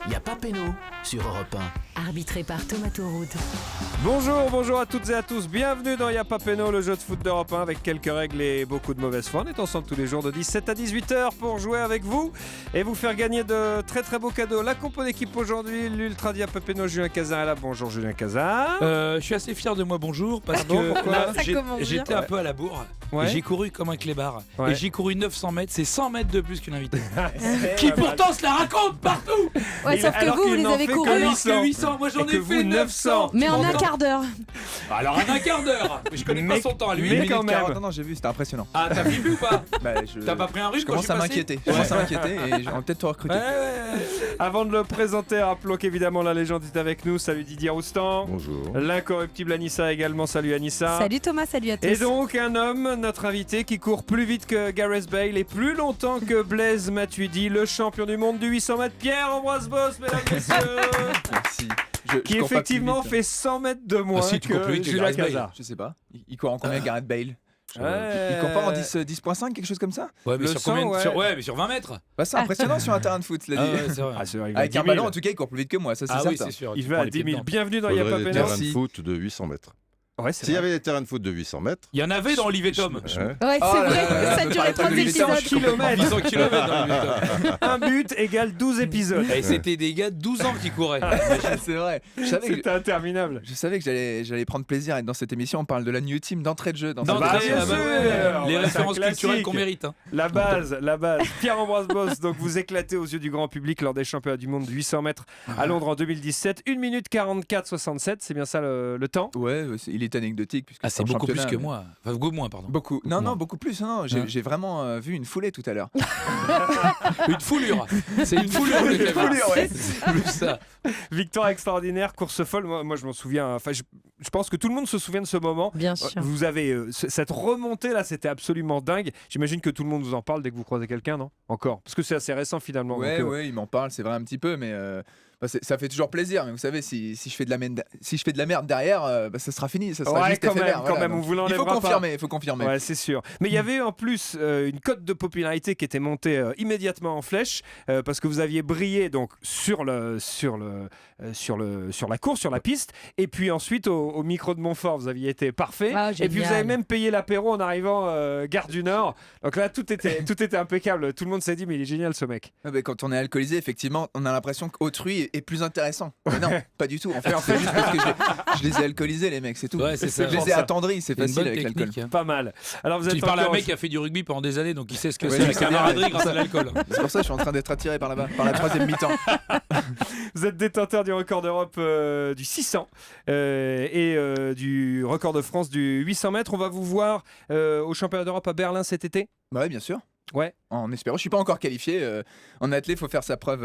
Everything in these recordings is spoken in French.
Y a pas péno sur Europe 1. Arbitré par Thomas Touroud. Bonjour à toutes et à tous, bienvenue dans Y'a pas péno, le jeu de foot d'Europe 1 avec quelques règles et beaucoup de mauvaise foi. On est ensemble tous les jours de 17 à 18h pour jouer avec vous et vous faire gagner de très très beaux cadeaux. La compo d'équipe aujourd'hui, l'Ultra Y'a pas péno, Julien Cazin est là. Bonjour Julien Cazin. Je suis assez fier de moi, bonjour, parce que pourquoi là, Ça commence bien. j'étais un peu à la bourre. Ouais. Et j'ai couru comme un clébard. Ouais. Et j'ai couru 900 mètres, c'est 100 mètres de plus qu'une invitée. Qui Qui pourtant se la raconte partout. Ouais, sauf que alors vous qu'il les n'en avez fait courus. que Alors 800. que 800, moi j'en Et ai que fait vous, 900. Mais en un M'entends quart d'heure. Alors en un quart d'heure. Je connais Mais- pas son temps à lui. mais Mais quand même. Non, j'ai vu, c'était impressionnant. Ah, t'as vu ou pas? T'as pas pris un rhume Je quand commence suis à passé m'inquiéter. Je commence à m'inquiéter et j'aimerais peut-être te recruter. Ouais. Avant de le présenter, rappelons qu'évidemment la légende est avec nous. Salut Didier Roustan. Bonjour. L'incorruptible Anissa également. Salut Anissa. Salut Thomas, salut à tous. Et donc un homme, notre invité, qui court plus vite que Gareth Bale et plus longtemps que Blaise Matuidi, le champion du monde du 800 mètres, Pierre-Ambroise Boss, mesdames et messieurs, Merci. qui Je cours pas effectivement plus vite. fait 100 mètres de moins si, tu cours plus que vite que Julien Gareth Bale. Cazard. Je sais pas. Il court en combien Gareth Bale Ouais. Il court pas en 10.5, quelque chose comme ça? Ouais, mais Le sur 100, combien ouais. mais sur 20 mètres. Bah, c'est impressionnant sur un terrain de foot, cela Ah dit. ouais, c'est vrai. Ah, c'est vrai, il va à Avec 10 un 000. ballon, en tout cas, il court plus vite que moi, ça c'est Ah oui, certain. c'est sûr. Il tu va prends à les 10 pieds 000. dedans. Bienvenue dans Y'a pas Faudrait des péno. terrains de Merci. foot de 800 mètres. Ouais, c'est S'il y vrai. avait des terrains de foot de 800 mètres, Il y en avait dans Olivier Tom. ouais, Ouais, Oh c'est là vrai, là là, ça ne durait parlez pas 30 de l'Olivier Tom, épisodes. je suis complètement- 800 km dans Olivier Tom. Un but égale 12 épisodes. Et c'était des gars de 12 ans qui couraient. C'est vrai. C'était interminable. Je savais que j'allais prendre plaisir à être dans cette émission. On parle de la New Team d'entrée de jeu. Dans Non, cette bah, émission. bien sûr. les Ouais, références c'est un culturelles classique. qu'on mérite. Hein. La base. Pierre-Ambroise Boss, donc vous éclatez aux yeux du grand public lors des championnats du monde du 800 mètres à Londres en 2017. 1 minute 44-67, c'est bien ça le temps? Ouais, il est anecdotique. Puisque Ah, c'est en beaucoup plus championnat, que mais- moi. Enfin, beaucoup moins, pardon. Beaucoup. Non, Moins. non, beaucoup plus. Non, Hein. j'ai vraiment vu une foulée tout à l'heure. Une foulure. C'est une foulure. le clébard. foulure, ouais. C'est plus ça. Victoire extraordinaire, course folle. Moi, je m'en souviens. Enfin, je pense que tout le monde se souvient de ce moment. Bien sûr. Vous avez cette remontée là, c'était absolument dingue. J'imagine que tout le monde vous en parle dès que vous croisez quelqu'un, non? Encore, parce que c'est assez récent finalement. Ouais, donc, ouais, il m'en parle, c'est vrai un petit peu, mais ça fait toujours plaisir. Mais vous savez, si je fais de la merde derrière, ça sera fini, ça sera Ouais, juste quand même, éphémère. quand voilà. même, on Donc, vous il l'enlèvera faut pas. confirmer, il faut confirmer. Ouais, c'est sûr. Mais il y avait en plus une cote de popularité qui était montée immédiatement en flèche parce que vous aviez brillé donc sur la course, sur la piste, et puis ensuite au micro de Montfort, vous aviez été parfait. Ah, et puis vous génial. avez même payé l'apéro en arrivant gare du Nord. Donc là, tout était impeccable. Tout le monde s'est dit mais il est génial ce mec. Ah, mais quand on est alcoolisé, effectivement, on a l'impression qu'autrui est plus intéressant. Mais non, pas du tout. En fait, c'est juste parce que je les ai alcoolisés, les mecs, c'est tout. Ouais, c'est ça. Je les ai ça. attendris, c'est C'est une facile bonne avec l'alcool. technique. Hein. Pas mal. Alors vous êtes Tu parles à un encore- mec qui a fait du rugby pendant des années, donc il sait ce que Ouais, c'est je la sais bien, camaraderie ouais. grâce à l'alcool. C'est pour ça que je suis en train d'être attiré par là-bas, par la troisième mi-temps. Vous êtes détenteur du record d'Europe du 600 et du record de France du 800 mètres. On va vous voir au championnat d'Europe à Berlin cet été. Bah ouais, bien sûr. Ouais. En espérant. Je suis pas encore qualifié. En athlète, il faut faire sa preuve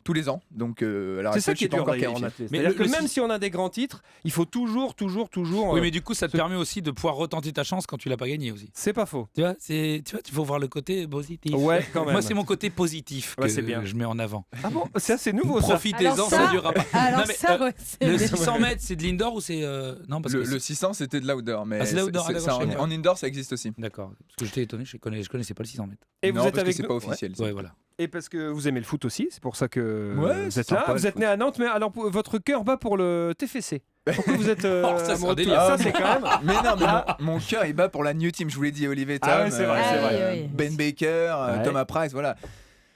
tous les ans. Donc, alors C'est ça je qui suis est pas dur encore d'ailleurs en qualifié. athlète. Mais C'est-à-dire le que même six- si on a des grands titres, il faut toujours. Oui, mais du coup, ça te permet aussi de pouvoir retenter ta chance quand tu l'as pas gagné aussi. C'est pas faux. Tu vois, il faut voir le côté positif. Ouais, quand même. Moi, c'est mon côté positif que Ouais, c'est bien. je mets en avant. Ah bon, ça c'est nouveau ça. Profitez-en, Alors ça ça- ne durera pas. Alors Non, mais, ça, ouais, c'est le bien. 600 mètres, c'est de l'indoor ou c'est non parce que Le 600, c'était de l'outdoor. Mais Ah, c'est de l'outdoor, c'est- ah, ça, d'accord, je sais en indoor, ça existe aussi. D'accord. Parce que j'étais étonné, je connaissais pas le 600 mètres. Et non, vous êtes parce que avec c'est nous. pas officiel. ça. Ouais, voilà. Et parce que vous aimez le foot aussi, c'est pour ça que Ouais, vous c'est êtes là. sympa, Vous le êtes foot. né à Nantes, mais alors votre cœur bat pour le TFC. Pourquoi vous êtes Oh, ça, c'est amoureux un de tout délire. ça, c'est quand même. Mais non, mais mon cœur, il bat pour la New Team. Je vous l'ai dit, Olivier Tom, Ah ouais, c'est vrai, c'est vrai. Ben Baker, Ouais. Thomas Price, voilà.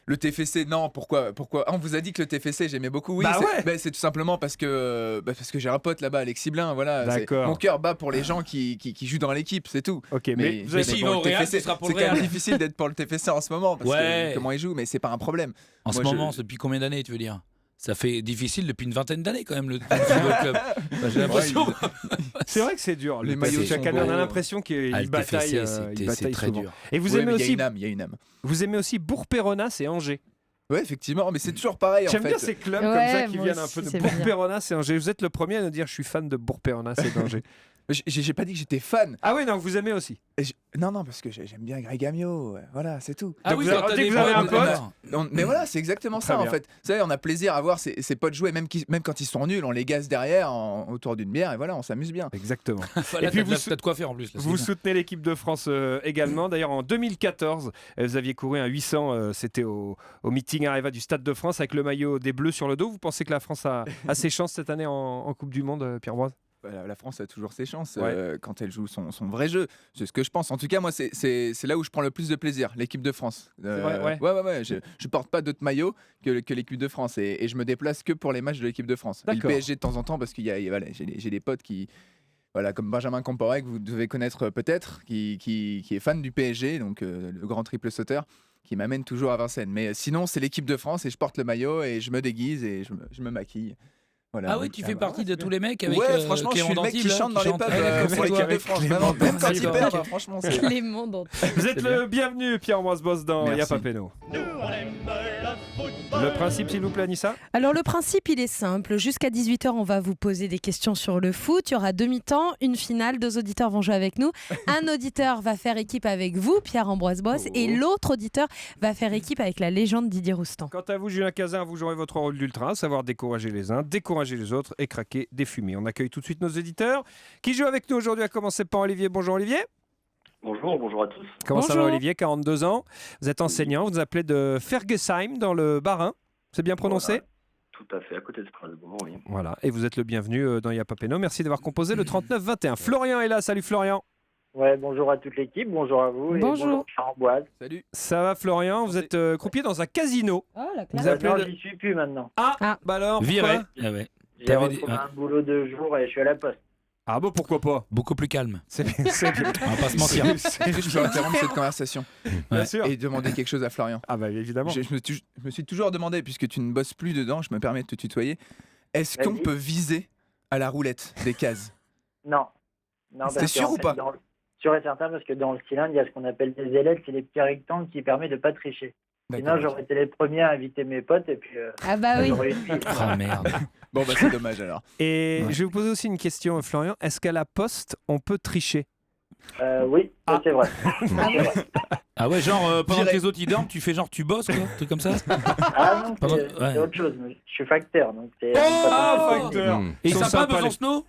Le TFC, non, pourquoi On vous a dit que le TFC, j'aimais beaucoup. Oui, Bah c'est ouais. c'est tout simplement parce que j'ai un pote là-bas, Alexis Blin, voilà. D'accord. Mon cœur bat pour les gens qui jouent dans l'équipe, c'est tout. Ok, mais vous Mais avez- si, il pour va le au Real, TFC, ce sera pour c'est le quand même Real. difficile d'être pour le TFC en ce moment parce Ouais. que comment ils jouent, mais c'est pas un problème. En ce Moi, moment, c'est depuis combien d'années, tu veux dire? Ça fait difficile depuis une vingtaine d'années quand même le football club. Enfin, j'ai l'impression. C'est vrai que c'est dur. Les Le maillots TFC, chaque sont année, on a beaux. l'impression qu'il Ah, le bataille, TFC, il c'est bataille très souvent. dur. Et vous Ouais, aimez mais il y a aussi, une âme, il y a une âme. vous aimez aussi Bourg-Péronas et Angers. Ouais, effectivement, mais c'est toujours pareil en J'aime fait. bien ces clubs Ouais, comme ça qui moi viennent un aussi, peu de c'est bien. Bourg-Péronas et Angers. Vous êtes le premier à nous dire je suis fan de Bourg-Péronas et d'Angers. J'ai pas dit que j'étais fan. Ah oui, non, vous aimez aussi. Non, parce que j'aime bien Greg Amiot. Voilà, c'est tout. Ah Donc oui, vous quand avez- t'as dès des que vous avez un potes, pote, Mais voilà, c'est exactement Très ça bien. en fait. Vous savez, on a plaisir à voir ses potes jouer, même quand ils sont nuls, on les gaze derrière autour d'une bière et voilà, on s'amuse bien. Exactement. Voilà, Et puis t'as de quoi faire en plus. Là, c'est Vous bien. soutenez l'équipe de France également. D'ailleurs, en 2014, vous aviez couru un 800. C'était au meeting Areva du Stade de France avec le maillot des Bleus sur le dos. Vous pensez que la France a ses chances cette année en Coupe du Monde, Pierre-Ambroise? La France a toujours ses chances Ouais. quand elle joue son vrai jeu. C'est ce que je pense. En tout cas, moi, c'est là où je prends le plus de plaisir, l'équipe de France. vrai, ouais. Ouais. Je porte pas d'autres maillots que l'équipe de France et je me déplace que pour les matchs de l'équipe de France. Et le D'accord. PSG de temps en temps parce qu'il y a voilà, j'ai des potes qui voilà, comme Benjamin Comporé, que vous devez connaître peut-être, qui est fan du PSG, donc le grand triple sauteur, qui m'amène toujours à Vincennes. Mais sinon, c'est l'équipe de France et je porte le maillot et je me déguise et je me maquille. Voilà, Ah oui, donc, tu fais bah, partie de tous les mecs avec ouais, franchement, je Clément suis le mec Danty, qui là, chante dans les pubs Ouais, pour l'équipe de France. Vraiment, même quand il Clément perd, Danty. franchement, c'est... Clément Danty. Vous êtes C'est le bienvenu, Pierre-Ambroise Boss, dans Merci. Y'a pas Péno. Le principe, s'il vous plaît, Anissa? Alors le principe, il est simple. Jusqu'à 18h, on va vous poser des questions sur le foot. Il y aura 2 mi-temps, une finale. 2 auditeurs vont jouer avec nous. Un auditeur va faire équipe avec vous, Pierre-Ambroise Boss, et l'autre auditeur va faire équipe avec la légende Didier Roustan. Quant à vous, Julien Cazin, vous jouerez votre rôle d'ultra, à savoir décourager les uns, décourager les autres et craquer des fumées. On accueille tout de suite nos éditeurs qui jouent avec nous aujourd'hui, à commencer par Olivier. Bonjour Olivier. Bonjour à tous. Comment ça va Bonjour. Olivier? 42 ans. Vous êtes enseignant, vous nous appelez de Fergesheim dans le Bas-Rhin. C'est bien prononcé? Voilà. Tout à fait, à côté de Strasbourg, oui. Voilà, et vous êtes le bienvenu dans Y'a pas Péno. Merci d'avoir composé le 39-21. Florian est là, salut Florian. Ouais, bonjour à toute l'équipe, bonjour à vous. Et Bonjour. bonjour Pierre-Ambroise. Salut. Ça va Florian? Vous êtes croupier dans un casino. Oh, la Vous classe. appelez Non, le- j'y suis plus maintenant. Ah, bah alors pourquoi? Viré. Ah ouais. J'ai T'avais retrouvé des- un boulot de jour et je suis à la poste. Ah bon, pourquoi pas? Beaucoup plus calme. C'est bien, c'est bien. On va pas se mentir. Est-ce que je peux interrompre cette conversation Bien Ouais. sûr. et demander quelque chose à Florian? Ah bah évidemment. Je me suis toujours demandé, puisque tu ne bosses plus dedans, je me permets de te tutoyer, est-ce qu'on Vas-y. peut viser à la roulette des cases? Non. Non, T'es parce sûr qu'en ou pas Sûr et certain, parce que dans le cylindre, il y a ce qu'on appelle des ailettes, c'est les petits rectangles qui permettent de ne pas tricher. Sinon, D'accord. j'aurais été les premiers à inviter mes potes et puis Ah bah oui. j'aurais eu une fille. Ah merde. Bon, bah c'est dommage alors. Et Ouais. je vais vous poser aussi une question, Florian. Est-ce qu'à la poste, on peut tricher? Oui, ça, Ah. c'est vrai. Ah ouais, genre pendant Viré. que les autres ils dorment, tu fais genre tu bosses quoi, un truc comme ça. Ah non, Pardon, c'est ouais. autre chose. Je suis facteur, donc c'est... Oh, facteur. Mmh. Et Ils sont sympa sympas, Besancenot.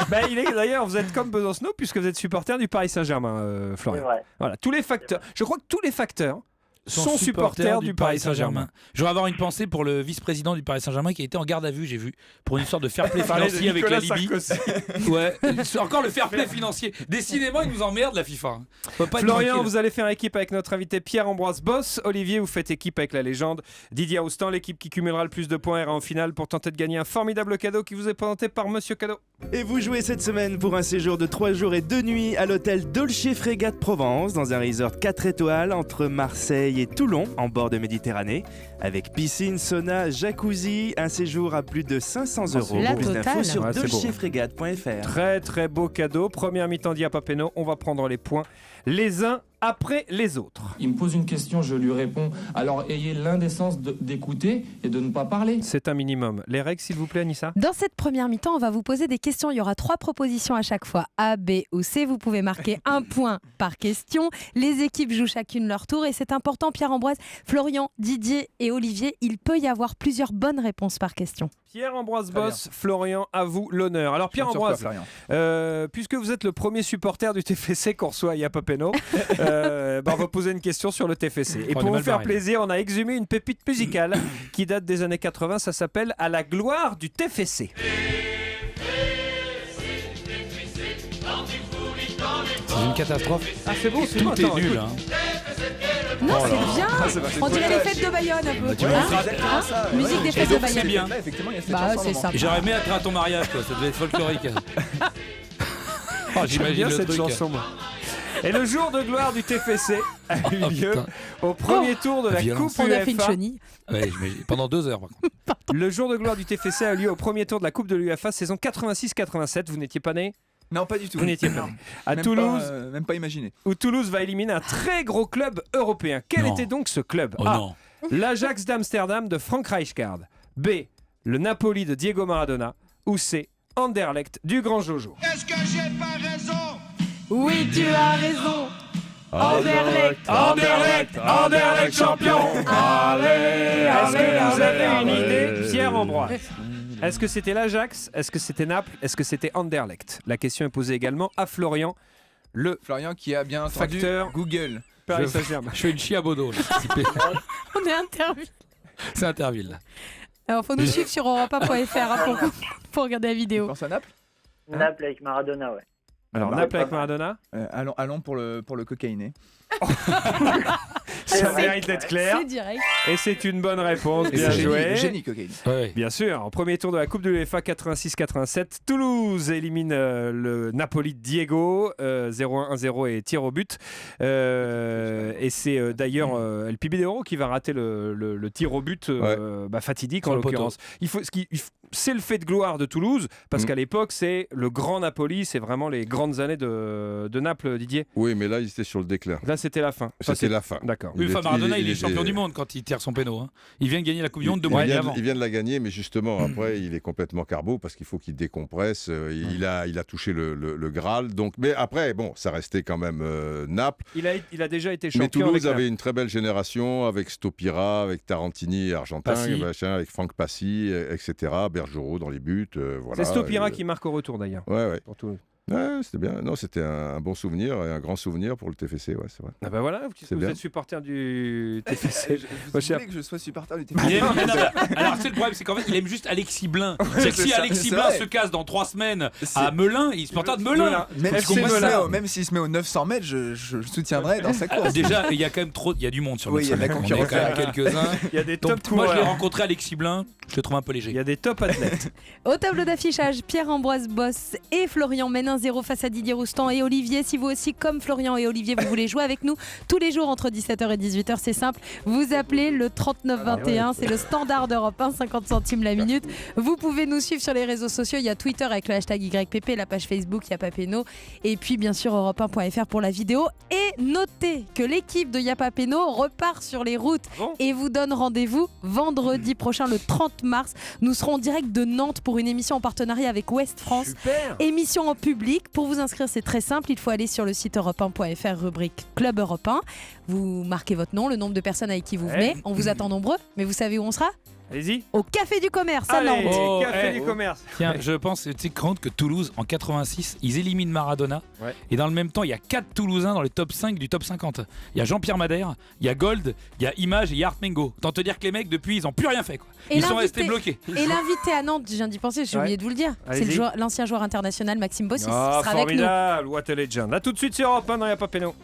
Bah, il est d'ailleurs, vous êtes comme Besancenot puisque vous êtes supporter du Paris Saint-Germain, C'est Florian. vrai. Voilà, tous les facteurs. Je crois que tous les facteurs sont supporters du Paris Saint-Germain. Je vais avoir une pensée pour le vice-président du Paris Saint-Germain qui a été en garde à vue, j'ai vu, pour une sorte de fair play Parler de financier avec la Nicolas Libye. Sarkozy. Ouais, c'est encore le fair play financier. Décidément, ils nous emmerdent la FIFA. Faut pas être Florian, tranquille. vous allez faire équipe avec notre invité Pierre-Ambroise Boss. Olivier, vous faites équipe avec la légende Didier Roustan. L'équipe qui cumulera le plus de points ira en finale pour tenter de gagner un formidable cadeau qui vous est présenté par Monsieur Cadeau. Et vous jouez cette semaine pour un séjour de 3 jours et 2 nuits à l'hôtel Dolce Frégate Provence, dans un resort 4 étoiles entre Marseille et Toulon, en bord de Méditerranée, avec piscine, sauna, jacuzzi, un séjour à plus de 500 euros. La Plus d'infos totale. sur Ouais, c'est beau. dolcefrégate.fr. Très très beau cadeau. Première mi-temps d'Y'a pas Péno. On va prendre les points les uns après les autres. Il me pose une question, je lui réponds. Alors ayez l'indécence d'écouter et de ne pas parler. C'est un minimum. Les règles, s'il vous plaît, Anissa? Dans cette première mi-temps, on va vous poser des questions. Il y aura 3 propositions à chaque fois, A, B ou C. Vous pouvez marquer 1 point par question. Les équipes jouent chacune leur tour et c'est important, Pierre-Ambroise, Florian, Didier et Olivier, il peut y avoir plusieurs bonnes réponses par question. Pierre-Ambroise Très Boss, Florian, à vous l'honneur. Alors Je compte sur toi, Pierre-Ambroise, Florian. puisque vous êtes le premier supporter du TFC qu'on reçoit à Y'a pas Péno, on va poser une question sur le TFC. Et On pour est vous mal faire barré. plaisir, on a exhumé une pépite musicale qui date des années 80. Ça s'appelle À la gloire du TFC. C'est une catastrophe. Ah c'est bon, c'est Tout bon. est Attends, nul. écoute. Hein. Non, Oh là c'est bien. c'est pas- On dirait les fêtes de Bayonne un peu. Bah, tu Hein vois, C'est exactement ça. Musique des Et fêtes de donc, c'est Bayonne. bien. Là, effectivement, il y a cette Bah, chanson à un c'est moment. sympa. J'aurais aimé être à ton mariage, quoi. Ça devait être folklorique. Oh, J'aime j'imagine bien le cette truc. chanson, moi. Et le jour de gloire du TFC a eu Oh, lieu putain. au premier tour de la Violence. Coupe On a fait une UEFA. chenille. Ouais, j'imagine. Pendant 2 heures, par contre. Le jour de gloire du TFC a eu lieu au premier tour de la Coupe de l'UEFA saison 86-87. Vous n'étiez pas né? Non, pas du tout. Vous n'étiez pas né. À Même Toulouse, pas, même pas imaginé. où Toulouse va éliminer un très gros club européen. Quel Non. était donc ce club? Oh A. non. L'Ajax d'Amsterdam de Frank Rijkaard. B. Le Napoli de Diego Maradona. Ou C. Anderlecht du grand Jojo. Est-ce que j'ai pas raison? Oui, tu as raison. Anderlecht, Anderlecht champion. Est-ce que vous avez une idée, Pierre Ambroise? Est-ce que c'était l'Ajax? Est-ce que c'était Naples? Est-ce que c'était Anderlecht? La question est posée également à Florian, le Florian qui a bien entendu facteur Google. Paris Saint-Germain. Je fais une chiabodo. On est Interville. C'est Interville. Alors, faut nous suivre sur europe1.fr pour regarder la vidéo. Tu penses à Naples? Naples avec Maradona, ouais. Alors Naples avec Maradona, Allons pour le cocaïné. ça mérite d'être clair. C'est direct. Et c'est une bonne réponse, Et bien c'est joué. le génie cocaïne. Ouais. Bien sûr, en premier tour de la Coupe de l'UEFA 86-87, Toulouse élimine le Napoli de Diego, 0-1-0 et tir au but. Et c'est d'ailleurs El Pibidero qui va rater le tir au but fatidique en Sur le l'occurrence. C'est le fait de gloire de Toulouse, parce qu'à l'époque, c'est le grand Napoli, c'est vraiment les grandes années de Naples, Didier. Oui, mais là, il était sur le déclin. Là, c'était la fin. C'était la fin. D'accord. Oui, Maradona, il est était- champion du monde quand il tire son péno. Hein. Il vient de gagner la Coupe du Monde 2 mois avant. Il vient de la gagner, mais justement, après, il est complètement carbo parce qu'il faut qu'il décompresse. Il a touché le Graal. Donc, mais après, bon, ça restait quand même Naples. Il a déjà été champion. Mais Toulouse avec avait une très belle génération avec Stopira, avec Tarantini, argentin, machin, avec Franck Passy, etc. Bergerot dans les buts. Voilà. C'est Stopira qui marque au retour d'ailleurs. Ouais. Pour Toulouse. Ouais, c'était bien. Non, c'était un bon souvenir et un grand souvenir pour le TFC, ouais, c'est vrai. Ah bah voilà, vous bien. êtes supporter du TFC. Vous voulez que je sois supporter du TFC? Alors c'est le problème, c'est qu'en fait il aime juste Alexis Blin. C'est que si Alexis Blin se casse dans 3 semaines à Melun, il se porte de Melun. Même s'il se met aux 900 mètres, je le soutiendrai dans sa course. Déjà, il y a quand même trop, il y a du monde sur le Oui, il y a de la On est quand même quelques-uns. Il y a des Donc, top moi je l'ai coureurs. rencontré Alexis Blin, je le trouve un peu léger. Il y a des top athlètes. Au tableau d'affichage, Pierre-Ambroise Boss et Florian mènent 1-0 face à Didier Roustan et Olivier. Si vous aussi, comme Florian et Olivier, vous voulez jouer avec nous tous les jours entre 17h et 18h, c'est simple. Vous appelez le 3921, c'est le standard d'Europe 1, 50 centimes la minute. Vous pouvez nous suivre sur les réseaux sociaux. Il y a Twitter avec le hashtag YPP, la page Facebook, il y a Papeno. Et puis, bien sûr, europe1.fr pour la vidéo. Et notez que l'équipe de Yapapeno repart sur les routes et vous donne rendez-vous vendredi prochain, le 30 mars. Nous serons en direct de Nantes pour une émission en partenariat avec Ouest France. Super. Émission en public. Pour vous inscrire, c'est très simple. Il faut aller sur le site europe1.fr, rubrique Club Europe 1. Vous marquez votre nom, le nombre de personnes avec qui vous venez. On vous attend nombreux. Mais vous savez où on sera ? Allez-y. Au Café du Commerce à Allez, Nantes. Café du Commerce. Tiens, je pense, tu sais, compte que Toulouse, en 86, ils éliminent Maradona. Ouais. Et dans le même temps, il y a 4 Toulousains dans le top 5 du top 50. Il y a Jean-Pierre Madère, il y a Gold, il y a Image et il y a Art Mengo. Tant te dire que les mecs, depuis, ils n'ont plus rien fait. Quoi. Et Ils sont l'invité- restés bloqués. Et l'invité à Nantes, je viens d'y penser, j'ai oublié de vous le dire. C'est Allez-y. l'ancien joueur international Maxime Bossis. Oh, Il sera avec nous. formidable, what a legend. A tout de suite sur Europe 1 dans Y'a pas Péno.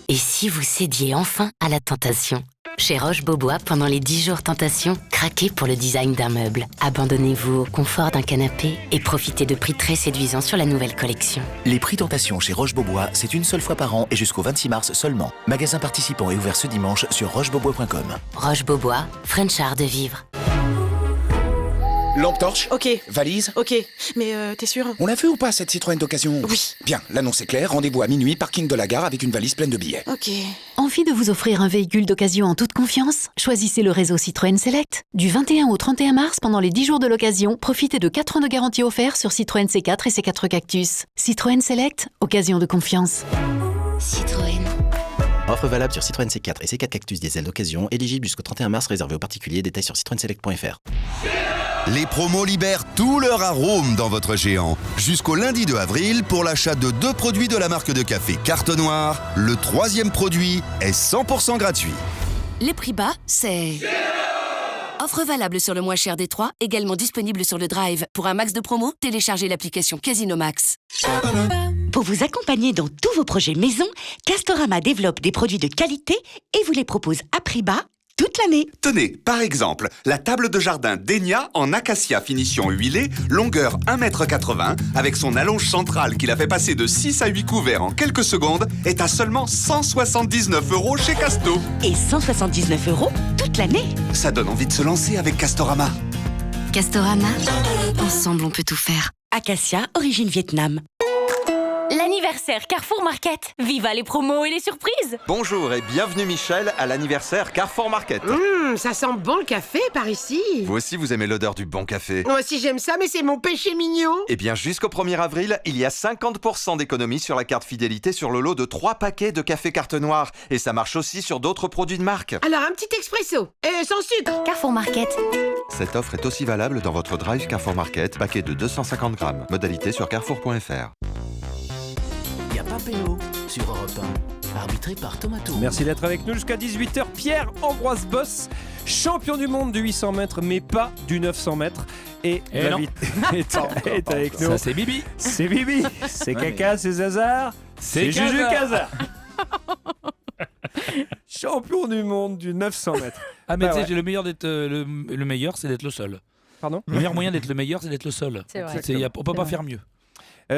Et si vous cédiez enfin à la tentation ? Chez Roche-Beaubois, pendant les 10 jours tentation, craquez pour le design d'un meuble. Abandonnez-vous au confort d'un canapé et profitez de prix très séduisants sur la nouvelle collection. Les prix Tentation chez Roche-Beaubois, c'est une seule fois par an et jusqu'au 26 mars seulement. Magasin participant et ouvert ce dimanche sur rochebeaubois.com. Roche-Beaubois, French Art de vivre. Lampe torche. Ok. Valise. Ok. Mais t'es sûr ? On l'a vu ou pas cette Citroën d'occasion ? Oui. Bien, l'annonce est claire, rendez-vous à minuit, parking de la gare avec une valise pleine de billets. Ok. Envie de vous offrir un véhicule d'occasion en toute confiance ? Choisissez le réseau Citroën Select. Du 21 au 31 mars, pendant les 10 jours de l'occasion, profitez de 4 ans de garantie offerte sur Citroën C4 et C4 Cactus. Citroën Select, occasion de confiance. Citroën. Offre valable sur Citroën C4 et C4 Cactus diesel d'occasion, éligible jusqu'au 31 mars, réservé aux particuliers. Détails sur citroenselect.fr. Les promos libèrent tout leur arôme dans votre géant. Jusqu'au lundi 2 avril, pour l'achat de 2 produits de la marque de café Carte Noire, le 3e produit est 100% gratuit. Les prix bas, c'est... Offre valable sur le moins cher des 3, également disponible sur le Drive. Pour un max de promo, téléchargez l'application Casino Max. Pour vous accompagner dans tous vos projets maison, Castorama développe des produits de qualité et vous les propose à prix bas toute l'année. Tenez, par exemple, la table de jardin Denia en acacia finition huilée, longueur 1,80 m, avec son allonge centrale qui la fait passer de 6 à 8 couverts en quelques secondes, est à seulement 179 € chez Casto. Et 179 € toute l'année. Ça donne envie de se lancer avec Castorama. Castorama, ensemble on peut tout faire. Acacia, origine Vietnam. L'anniversaire Anniversaire Carrefour Market. Viva les promos et les surprises. Bonjour et bienvenue Michel à l'anniversaire Carrefour Market. Ça sent bon le café par ici. Vous aussi vous aimez l'odeur du bon café? Moi aussi j'aime ça, mais c'est mon péché mignon. Eh bien jusqu'au 1er avril, il y a 50% d'économie sur la carte fidélité sur le lot de 3 paquets de café carte noire. Et ça marche aussi sur d'autres produits de marque. Alors un petit expresso, sans sucre. Carrefour Market. Cette offre est aussi valable dans votre drive Carrefour Market, paquet de 250 grammes. Modalité sur carrefour.fr. Y a pas Péno sur Europe 1, arbitré par Thomas Tour. Merci d'être avec nous jusqu'à 18h. Pierre-Ambroise Boss, champion du monde du 800 mètres, mais pas du 900 mètres. Et l'invité est avec nous. Ça, c'est Bibi. C'est Bibi. C'est Caca, c'est Zazar. C'est Juju Casa. Champion du monde du 900 mètres. Ah, mais tu sais, le meilleur d'être le meilleur, c'est d'être le seul. Pardon ? Le meilleur moyen d'être le meilleur, c'est d'être le seul. C'est vrai. On peut pas faire mieux.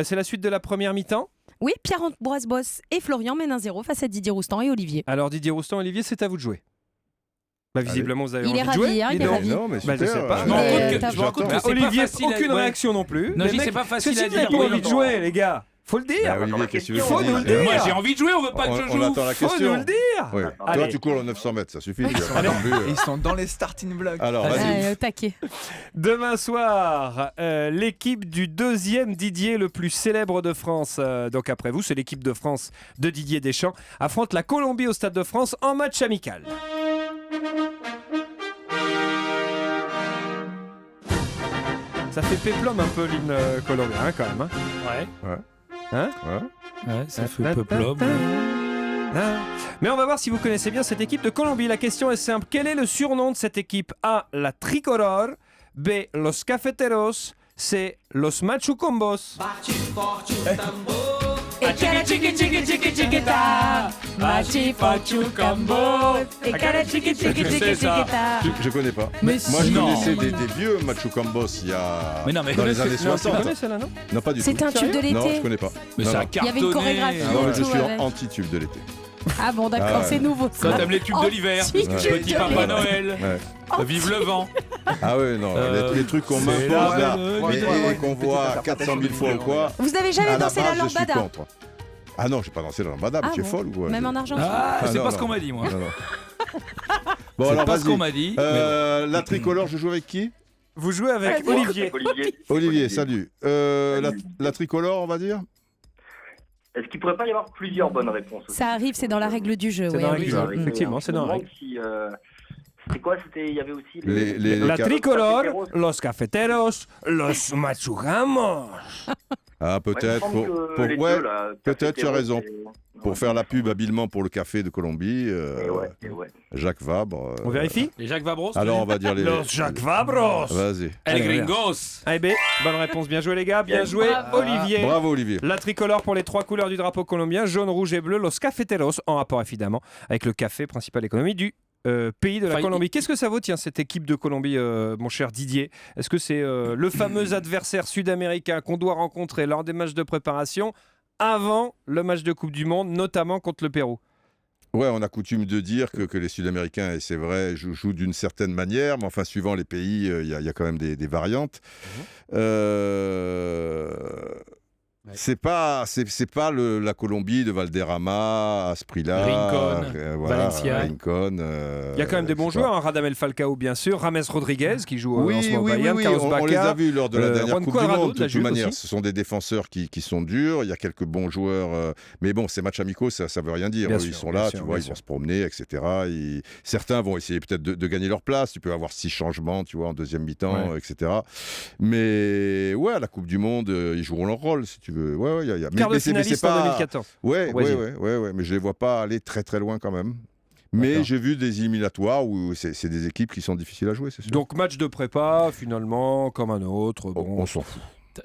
C'est la suite de la première mi-temps. Oui, Pierre-Ambroise Boss et Florian mènent 1-0 face à Didier Roustan et Olivier. Alors Didier Roustan, Olivier, c'est à vous de jouer. Bah, visiblement, vous avez Il est envie de jouer. ravi, hein, il est ravi. Non, mais Bah, je super. sais pas. Je me rends compte que c'est Olivier, pas facile à- aucune ouais. réaction non plus. Non, Les c'est mecs, pas facile ceci à dit, vous n'avez dire. pas envie de jouer, les gars. Faut le dire. Bah, Olivier, qu'est-ce que tu veux Faut qu'on nous le dise dire. Moi, j'ai envie de jouer, on veut pas que je joue. On attend la Faut question. nous le dire. Oui. Allez. Toi, tu cours le 900 mètres, ça suffit. Ils sont dans les starting blocks. Alors, vas-y. Au taquet. Demain soir, l'équipe du deuxième Didier le plus célèbre de France, donc après vous, c'est l'équipe de France de Didier Deschamps, affronte la Colombie au Stade de France en match amical. Ça fait péplum un peu l'hymne colombien hein, quand même. Hein. Ouais. Hein Ouais, ça fait péplum. Mais on va voir si vous connaissez bien cette équipe de Colombie. La question est simple. Quel est le surnom de cette équipe? A. La Tricolor. B. Los Cafeteros. C. Los Machucombos. Je connais pas. Mais Moi, je si. connaissais des vieux Machucambos il y a Mais non, mais dans les années Tu 60. connais celle-là, non? Non, pas du tout. C'était un tube de l'été. Non, je connais pas. Mais Non, ça a non. Il y avait une cartonné. chorégraphie. Ah non, mais je tout suis avec. anti-tube de l'été. Ah bon, d'accord, Ah ouais. c'est nouveau. Quand t'aimes les tubes de l'hiver, Anti-tube Petit de Papa l'été. Noël, Ouais. Vive le vent. Ah ouais, non, les trucs qu'on c'est m'impose la là, bonne et qu'on voit 400 000 fois ou quoi. Vous avez jamais à la dansé la base, je suis lambada? contre. Ah non, j'ai pas dansé la lambada, mais Ah tu es bon. folle ou quoi? Même en Argentine. Ah, c'est non, pas ce non. qu'on m'a dit, moi. Non, non. Bon, C'est alors pas ce vas-y. qu'on m'a dit. La tricolore, je joue avec qui? Vous jouez avec Olivier. Olivier, salut. La tricolore, on va dire? Est-ce qu'il pourrait pas y avoir plusieurs bonnes réponses aussi? Ça arrive, c'est dans la règle du jeu. C'est ouais, dans la oui. règle du jeu, effectivement, c'est dans la règle. C'était quoi? Il y avait aussi La Tricolor, Los Cafeteros, Los Machucamos. Ah, peut-être. Ouais, il me semble que les ouais, deux, là, peut-être, tu as Cafeteros raison. et- Pour faire la pub habilement pour le café de Colombie, ouais. Jacques Vabre. On vérifie? Les Jacques Vabros. Alors, on va dire les. Los Jacques Vabros. Vas-y. El Gringos. Eh B, bonne réponse. Bien joué, les gars. Bien joué, Olivier. Bravo, Olivier. La tricolore pour les 3 couleurs du drapeau colombien, jaune, rouge et bleu, Los Cafeteros, en rapport évidemment avec le café, principale économie du pays de la Colombie. Qu'est-ce que ça vaut, tiens, cette équipe de Colombie, mon cher Didier? Est-ce que c'est le fameux adversaire sud-américain qu'on doit rencontrer lors des matchs de préparation avant le match de Coupe du Monde, notamment contre le Pérou? Ouais, on a coutume de dire que les Sud-Américains, et c'est vrai, jouent d'une certaine manière, mais enfin, suivant les pays, il y a quand même des variantes. C'est pas la Colombie de Valderrama, Asprilla, Rincon, Valencia. Rincon. Il y a quand même des bons joueurs, hein. Radamel Falcao bien sûr, James Rodriguez qui joue en ce moment au Bayern, Carlos on Bacca, les a vus lors de la dernière Juan Coupe du Cuadrado Monde. de la De toute Juve manière, aussi. ce sont des défenseurs qui sont durs. Il y a quelques bons joueurs, mais bon, ces matchs amicaux, ça veut rien dire. Bien Eux, sûr, ils sont bien là, sûr, tu vois, bien ils sûr. vont se promener, etc. Certains vont essayer peut-être de gagner leur place. Tu peux avoir 6 changements, tu vois, en deuxième mi-temps, etc. Mais ouais, à la Coupe du Monde, ils joueront leur rôle, si tu veux. Ouais, il y a. Quart de finaliste en 2014. Ouais, au Brésil. mais je les vois pas aller très très loin quand même. Mais j'ai vu des éliminatoires où c'est des équipes qui sont difficiles à jouer, c'est sûr. Donc match de prépa, finalement, comme un autre. Bon, on s'en fout.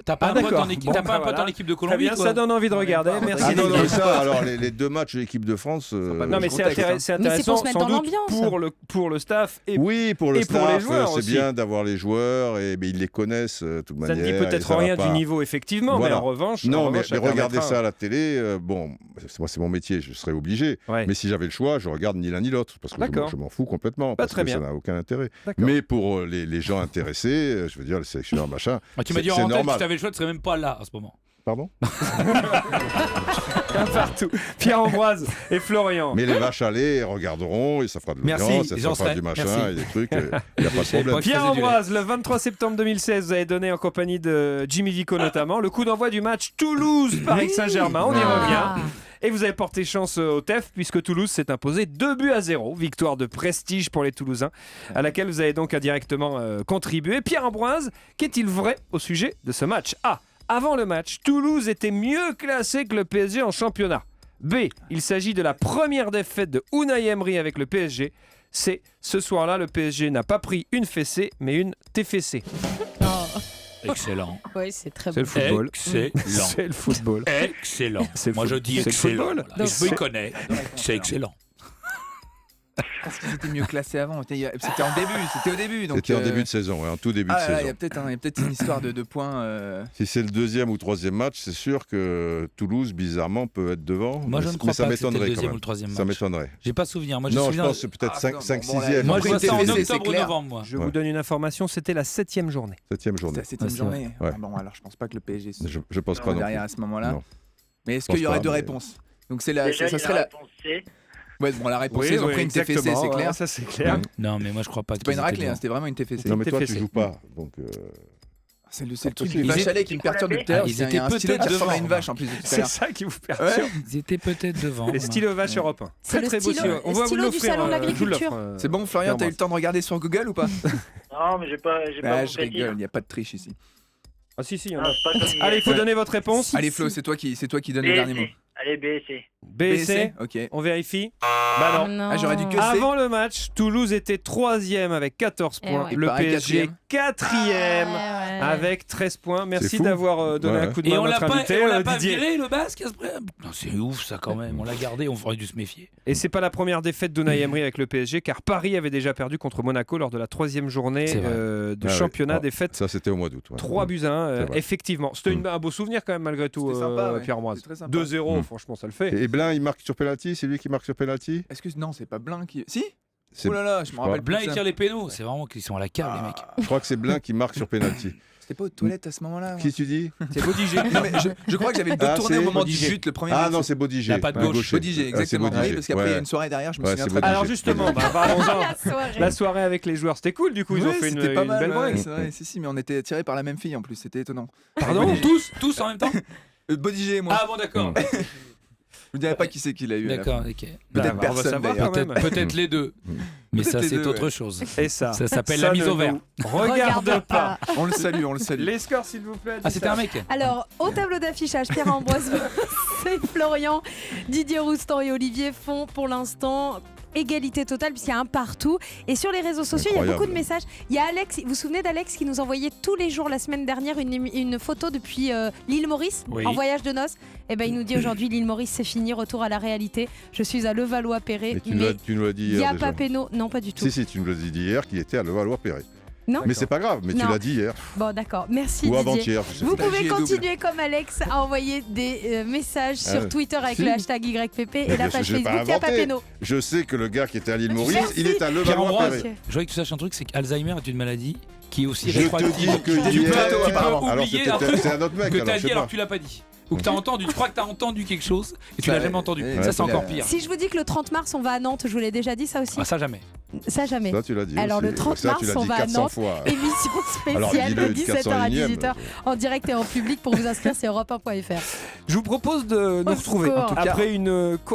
T'as pas un pote d'accord. en équipe, Bon, t'as pas un bah, pote voilà. en équipe de Très Colombie, bien, toi ça donne envie de regarder. Merci. Ah non, Didier. mais ça, alors les 2 matchs de l'équipe de France. Non, mais c'est Mais c'est intéressant pour se mettre sans dans doute l'ambiance. pour le staff et Oui, pour le et staff, pour les joueurs c'est aussi. bien d'avoir les joueurs, mais ils les connaissent de toute ça manière. ne dit et peut-être ça va rien pas. du niveau effectivement, Voilà. mais en revanche, Non, mais ça regarder permettra- ça à la télé, bon, moi c'est mon métier, je serais obligé. Ouais. Mais si j'avais le choix, je regarde ni l'un ni l'autre, parce que D'accord. je m'en fous complètement, parce très que ça bien. n'a aucun intérêt. D'accord. Mais pour les gens intéressés, je veux dire, les sélectionneurs, machin, Tu m'as dit en c'est antenne que normal. si t'avais le choix, tu serais même pas là à ce moment. Pardon? Un partout. Pierre-Ambroise et Florian. Mais les vaches à lait regarderont et ça fera de Merci, l'audience, ça j'en fera serai. du machin Merci. et des trucs. Il n'y a pas de problème. Pierre-Ambroise, le 23 septembre 2016, vous avez donné en compagnie de Jimmy Vico notamment le coup d'envoi du match Toulouse-Paris Saint-Germain. On y revient. Et vous avez porté chance au TEF puisque Toulouse s'est imposé 2-0. Victoire de prestige pour les Toulousains à laquelle vous avez donc indirectement contribué. Pierre-Ambroise, qu'est-il vrai au sujet de ce match? A. Avant le match, Toulouse était mieux classé que le PSG en championnat. B. Il s'agit de la première défaite de Unai Emery avec le PSG. C. Ce soir-là, le PSG n'a pas pris une fessée, mais une TFC. Excellent. Oui, c'est très C'est le football. Excellent. C'est le football. Excellent. Moi, je dis c'est le excellent. football. Voilà. Je m'y connais. C'est excellent. Parce qu'ils étaient mieux classés avant. C'était au début. Donc, C'était en début de saison, en tout début de saison. Il y a peut-être une histoire de points. Si c'est le deuxième ou troisième match, c'est sûr que Toulouse, bizarrement, peut être devant. Moi, je ne crois ça pas que c'était le m'étonnerait deuxième quand ou le troisième Ça match. m'étonnerait. J'ai pas souvenir. Moi, Non, je souviens... pense que c'est peut-être 5-6e. Moi, je vois ça en TFC, octobre ou novembre, moi. Je vous donne une information, c'était la 7e journée. 7e journée. C'était la 7e journée. Ouais. Bon, alors je pense pas que le PSG Je pense pas non derrière plus. à ce moment-là. Non. Mais est-ce Je pense qu'il y aurait pas, deux mais- réponses? Donc c'est Déjà, ça il y a serait la la. réponse C. Ouais, bon, la réponse c'est ils ont pris une TFC, c'est exactement, clair. ouais, ça c'est clair. Non, mais moi, je crois pas. C'est pas une qu'ils raclée, étaient hein, c'était vraiment une TFC. Non, mais toi, tu TFC. joues pas. Donc, C'est le truc possible. du vache à lait qui me perturbe depuis tout à l'heure. Ils Il y étaient a un stylo peut-être qui ressemble à devant. une vache en plus de tout à C'est l'heure. ça qui vous perturbe. Ils étaient peut-être devant. Les stylos vaches européens. C'est Très le très beau stylo- stylo. On va vous stylo du l'offrir. salon de je vous l'agriculture. l'offre, C'est bon, Florian, t'as eu le temps de regarder sur Google ou pas? Non, mais j'ai pas Ah, mon je crédit. rigole, il n'y a pas de triche ici. Ah si, il y en Non, a. c'est pas comme hier. Allez, il faut donner votre réponse. Allez, Flo, c'est toi qui donne B, le dernier mot. C. Allez, B, C. B et C. Ok. On vérifie. Bah non. Ah, j'aurais dû que C. Avant le match, Toulouse était 3e avec 14 points. ouais. Le Et Paris, PSG 4e avec 13 points. Merci fou. d'avoir donné Ouais. un coup de Et main on à l'a notre pas, invité, et on l'a pas Didier. viré, le basque, à ce près. Non, c'est ouf, ça, quand même. On l'a gardé, on aurait dû se méfier. Et c'est pas la première défaite d'Unai Emery avec le PSG, car Paris avait déjà perdu contre Monaco lors de la 3e journée C'est vrai. de Ah oui. championnat. Ah, Défaite Ça, c'était au mois d'août. ouais. 3 buts à 1. C'est vrai. Effectivement. C'était un beau souvenir quand même, malgré tout, C'était sympa, ouais. Pierre-Ambroise. C'était très sympa. 2-0, franchement, ça le fait. Et Blin, il marque sur penalty. C'est lui qui marque sur penalty. Est-ce que non, c'est pas Blin qui. Si. C'est- Oh là là, je me rappelle Blin, plus il de tire ça. les pénaux. C'est vraiment qu'ils sont à la cave, les mecs. Je crois que c'est Blin qui marque sur penalty. C'était pas aux toilettes à ce moment-là. Qui tu dis? C'est Bodiger. Non, mais je crois que j'avais le dos Ah, tourné au c'est moment du Bodiger. but, le premier. Ah but. non, c'est Bodiger. La patte un gauche. gaucher. Bodiger, Ah, c'est exactement. Bodiger. Oui, parce qu'après il y a Ouais. une soirée derrière, je me Ouais, souviens c'est très bien. Alors justement, parlons-en. La soirée. La soirée avec les joueurs, c'était cool du coup, ils ont Ouais, fait une c'était pas belle mal, bringue. ouais, c'est vrai, si, mais on était attirés par la même fille en plus, c'était étonnant. Pardon Tous en même temps? Bodiger et moi. Ah bon, d'accord. Je vous dirai pas qui c'est qui l'a eu. à la D'accord, fin. ok. Peut-être Bah, on va personne savoir d'ailleurs. quand même. Peut-être les deux. Mais Peut-être ça, les c'est deux, autre ouais. chose. Et ça. Ça s'appelle Ça la mise ne au vert. nous Regarde pas. On le salue, on le salue. Les scores, s'il vous plaît. Ah, c'était un mec? Alors, au tableau d'affichage, Pierre-Ambroise, c'est Florian, Didier Roustan et Olivier font pour l'instant égalité totale puisqu'il y a un partout. Et sur les réseaux sociaux, il y a Incroyable. beaucoup de messages. Il y a Alex, vous vous souvenez d'Alex qui nous envoyait tous les jours la semaine dernière une photo depuis l'île Maurice Oui. en voyage de noces. Et ben il nous dit aujourd'hui l'île Maurice c'est fini, retour à la réalité. Je suis à Levallois-Perret, Mais mais tu nous l'as dit il n'y hier a déjà. pas Pénaud. Non, pas du tout. Si, tu nous l'as dit hier qu'il était à Levallois-Perret. Non Mais c'est pas grave, mais tu Non. l'as dit hier. Bon, d'accord. Merci Ou Didier. avant-hier. je sais Vous pas. pouvez Plagier continuer comme Alex à envoyer des messages sur ouais. Twitter avec Si. le hashtag YPP et Mais la bien page sûr, j'ai pas Facebook inventé. Yapapeno. Je sais que le gars qui était à l'île Maurice, Merci. il est à Pierre-Ambroise, Levallois-Perret. je voudrais que tu saches un truc, c'est qu'Alzheimer est une maladie qui est aussi Je te rétroactive. dis que tu hier- peux apparemment. Alors oublier c'est un peut-être- truc c'est un autre mec, que alors, t'as je dit sais alors pas. que tu l'as pas dit. Ou que t'as entendu, tu crois que t'as entendu quelque chose et tu Ça, l'as jamais entendu. ouais, Ça, c'est ouais. encore pire. Si je vous dis que le 30 mars, on va à Nantes, je vous l'ai déjà dit ça aussi. Ah, ça, jamais. Ça, jamais. Ça, tu l'as dit. Alors, aussi. le 30 Ça, mars, tu l'as on dit va à 400 Nantes. fois. Émission Alors, spéciale dis-le de une 17h à 401e. 18h en direct et en public. Pour vous inscrire, c'est europe1.fr. Je vous propose de nous Au retrouver secours. En tout cas- après une.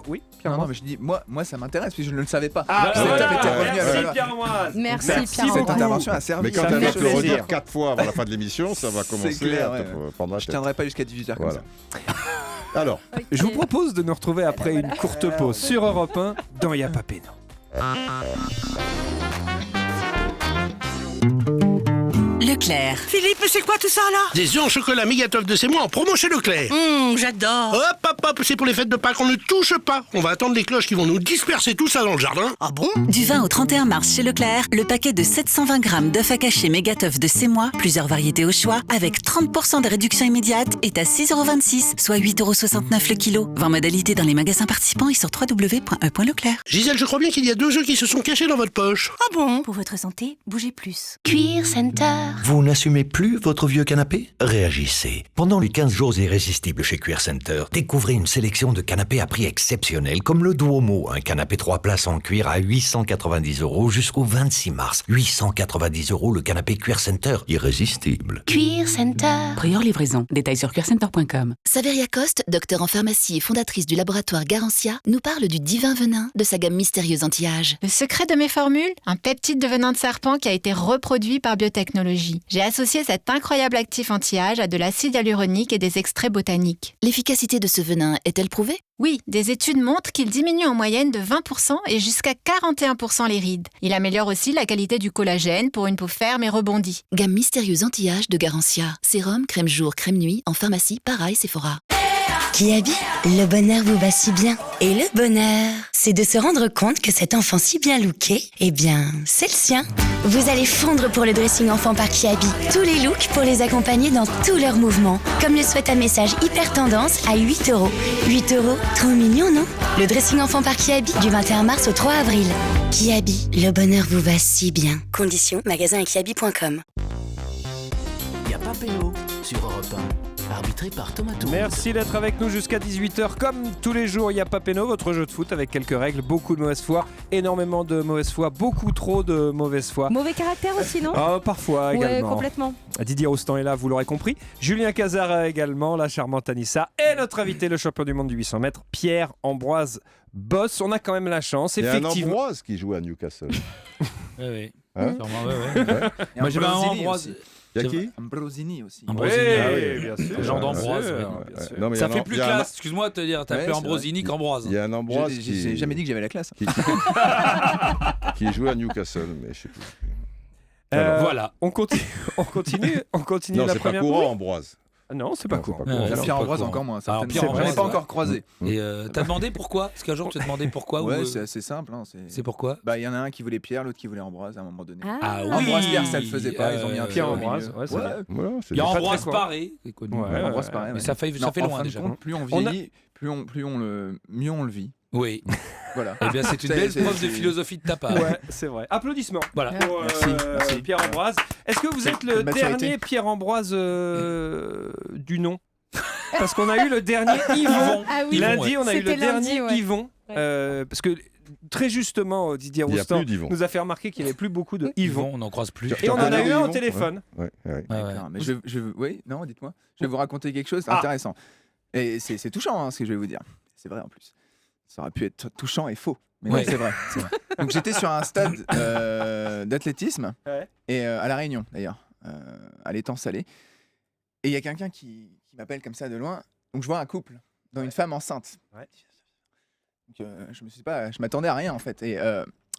Oui, Non, Pierre-Ambroise. non, mais je dis, moi ça m'intéresse, parce que je ne le savais pas. Ah, Vous avez voilà, été revenu à merci Levallois. Pierre-Ambroise. Merci, Merci Pierre-Ambroise. Cette beaucoup. intervention a servi. Mais quand Ça tu me vas fait te le plaisir. redire 4 fois avant la fin de l'émission, ça va commencer clair, à ouais. te prendre la Je tête. tiendrai pas jusqu'à 18h comme Voilà. ça. Alors, Je vous propose de nous retrouver après une courte pause sur Europe 1 dans Yapapeno. Leclerc. Philippe, c'est quoi tout ça là? Des œufs en chocolat Mégatoll de ces mois en promo chez Leclerc. J'adore. Hop, hop, hop, c'est pour les fêtes de Pâques, on ne touche pas. On va attendre les cloches qui vont nous disperser tout ça dans le jardin. Ah bon? Du 20 au 31 mars chez Leclerc, le paquet de 720 grammes d'œufs à cacher Mégatoff de 6 mois, plusieurs variétés au choix, avec 30% de réduction immédiate, est à 6,26 €, soit 8,69 € le kilo. 20 modalités dans les magasins participants et sur www.e.leclerc. Gisèle, je crois bien qu'il y a 2 œufs qui se sont cachés dans votre poche. Ah bon? Pour votre santé, bougez plus. Cuir Center. Vous Vous n'assumez plus votre vieux canapé ? Réagissez. Pendant les 15 jours irrésistibles chez Cuir Center, découvrez une sélection de canapés à prix exceptionnel comme le Duomo, un canapé 3 places en cuir à 890 € jusqu'au 26 mars. 890 € le canapé Cuir Center, irrésistible. Cuir Center. Prieur livraison. Détails sur cuircenter.com. Saveria Coste, docteur en pharmacie et fondatrice du laboratoire Garantia, nous parle du divin venin de sa gamme mystérieuse anti-âge. Le secret de mes formules ? Un peptide de venin de serpent qui a été reproduit par biotechnologie. J'ai associé cet incroyable actif anti-âge à de l'acide hyaluronique et des extraits botaniques. L'efficacité de ce venin est-elle prouvée ? Oui, des études montrent qu'il diminue en moyenne de 20% et jusqu'à 41% les rides. Il améliore aussi la qualité du collagène pour une peau ferme et rebondie. Gamme mystérieuse anti-âge de Garantia. Sérum, crème jour, crème nuit, en pharmacie, pareil, Sephora. Kiabi, le bonheur vous va si bien. Et le bonheur, c'est de se rendre compte que cet enfant si bien looké, eh bien, c'est le sien. Vous allez fondre pour le dressing enfant par Kiabi. Tous les looks pour les accompagner dans tous leurs mouvements. Comme le souhaite un message hyper tendance à 8 €. 8 €, trop mignon, non ? Le dressing enfant par Kiabi du 21 mars au 3 avril. Kiabi, le bonheur vous va si bien. Conditions, magasin et kiabi.com. Y a pas péno sur Europe 1. Arbitré par Thomas Tour. Merci d'être avec nous jusqu'à 18h. Comme tous les jours, il n'y a pas péno, votre jeu de foot avec quelques règles, beaucoup de mauvaise foi, énormément de mauvaise foi, beaucoup trop de mauvaise foi. Mauvais caractère aussi, non ? Parfois Ouais, également. complètement. Didier Roustan est là, vous l'aurez compris. Julien Cazard également, la charmante Anissa. Et notre invité, le champion du monde du 800 mètres, Pierre-Ambroise Boss. On a quand même la chance, Il y a un effectivement. Ambroise qui jouait à Newcastle. Oui. Hein Moi j'avais un Ambroise. Il y a qui ? Ambrosini aussi. Ambrosini, oui, bien sûr. Jean d'Ambroise. bien sûr. Non, mais Ça il y a fait un- plus il y a un- classe, excuse-moi de te dire, t'as Ouais, plus c'est Ambrosini qu'Ambroise. Il y a un Ambroise J'ai jamais dit que j'avais la classe. qui jouait à Newcastle, mais je sais plus. Voilà. On continue Non, la c'est pas première. courant, Oui. Ambroise. Non, c'est pas courant. Ouais, Pierre c'est pas Ambroise courant. encore moins. Alors, certainement. Pierre On n'est Ambroise, pas ouais. encore croisé. Et t'as demandé pourquoi ? Est-ce qu'un jour tu t'es demandé pourquoi Ouais, ou... c'est assez simple. Hein, C'est pourquoi ? Bah, il y en a un qui voulait Pierre, l'autre qui voulait Ambroise à un moment donné. Ah oui. Ambroise Pierre, ça le faisait pas. Ils ont mis un Pierre Pierre au Ambroise, milieu. ouais, c'est Ouais. bien. Voilà, c'est Il y a bien. pas Ambroise très Paré, c'est connu. Ouais, Ambroise pareil. Mais ouais. ça fait Non, loin en fin de déjà. compte, plus on On a- vieillit, mieux on le vit. Oui. Voilà. Eh bien, c'est une belle preuve de philosophie de ta part. Ouais, c'est vrai. Applaudissements. Voilà. Pour, Merci. Pierre-Ambroise. Est-ce que vous C'est êtes le une maturité. dernier Pierre-Ambroise du nom ? Parce qu'on a eu le dernier Yvon. Ah oui. Lundi, on a eu le C'était lundi, dernier ouais. Yvon. Parce que très justement, Didier Il y a Roustan plus d'Yvon. nous a fait remarquer qu'il n'y avait plus beaucoup de Yvon. Yvon, on n'en croise plus. Et on en a eu un au Yvon. téléphone. Ouais. D'accord, mais oui, non, dites-moi. Je vais vous raconter quelque chose Ah. d'intéressant. Et c'est touchant ce que je vais vous dire. C'est vrai en plus. Ça aurait pu être touchant et faux. Mais Ouais. non, c'est vrai. Donc j'étais sur un stade d'athlétisme Ouais. et à La Réunion d'ailleurs, à l'étang salé. Et il y a quelqu'un qui m'appelle comme ça de loin. Donc je vois un couple, dont une femme enceinte. Ouais. Donc, je m'attendais à rien en fait. Et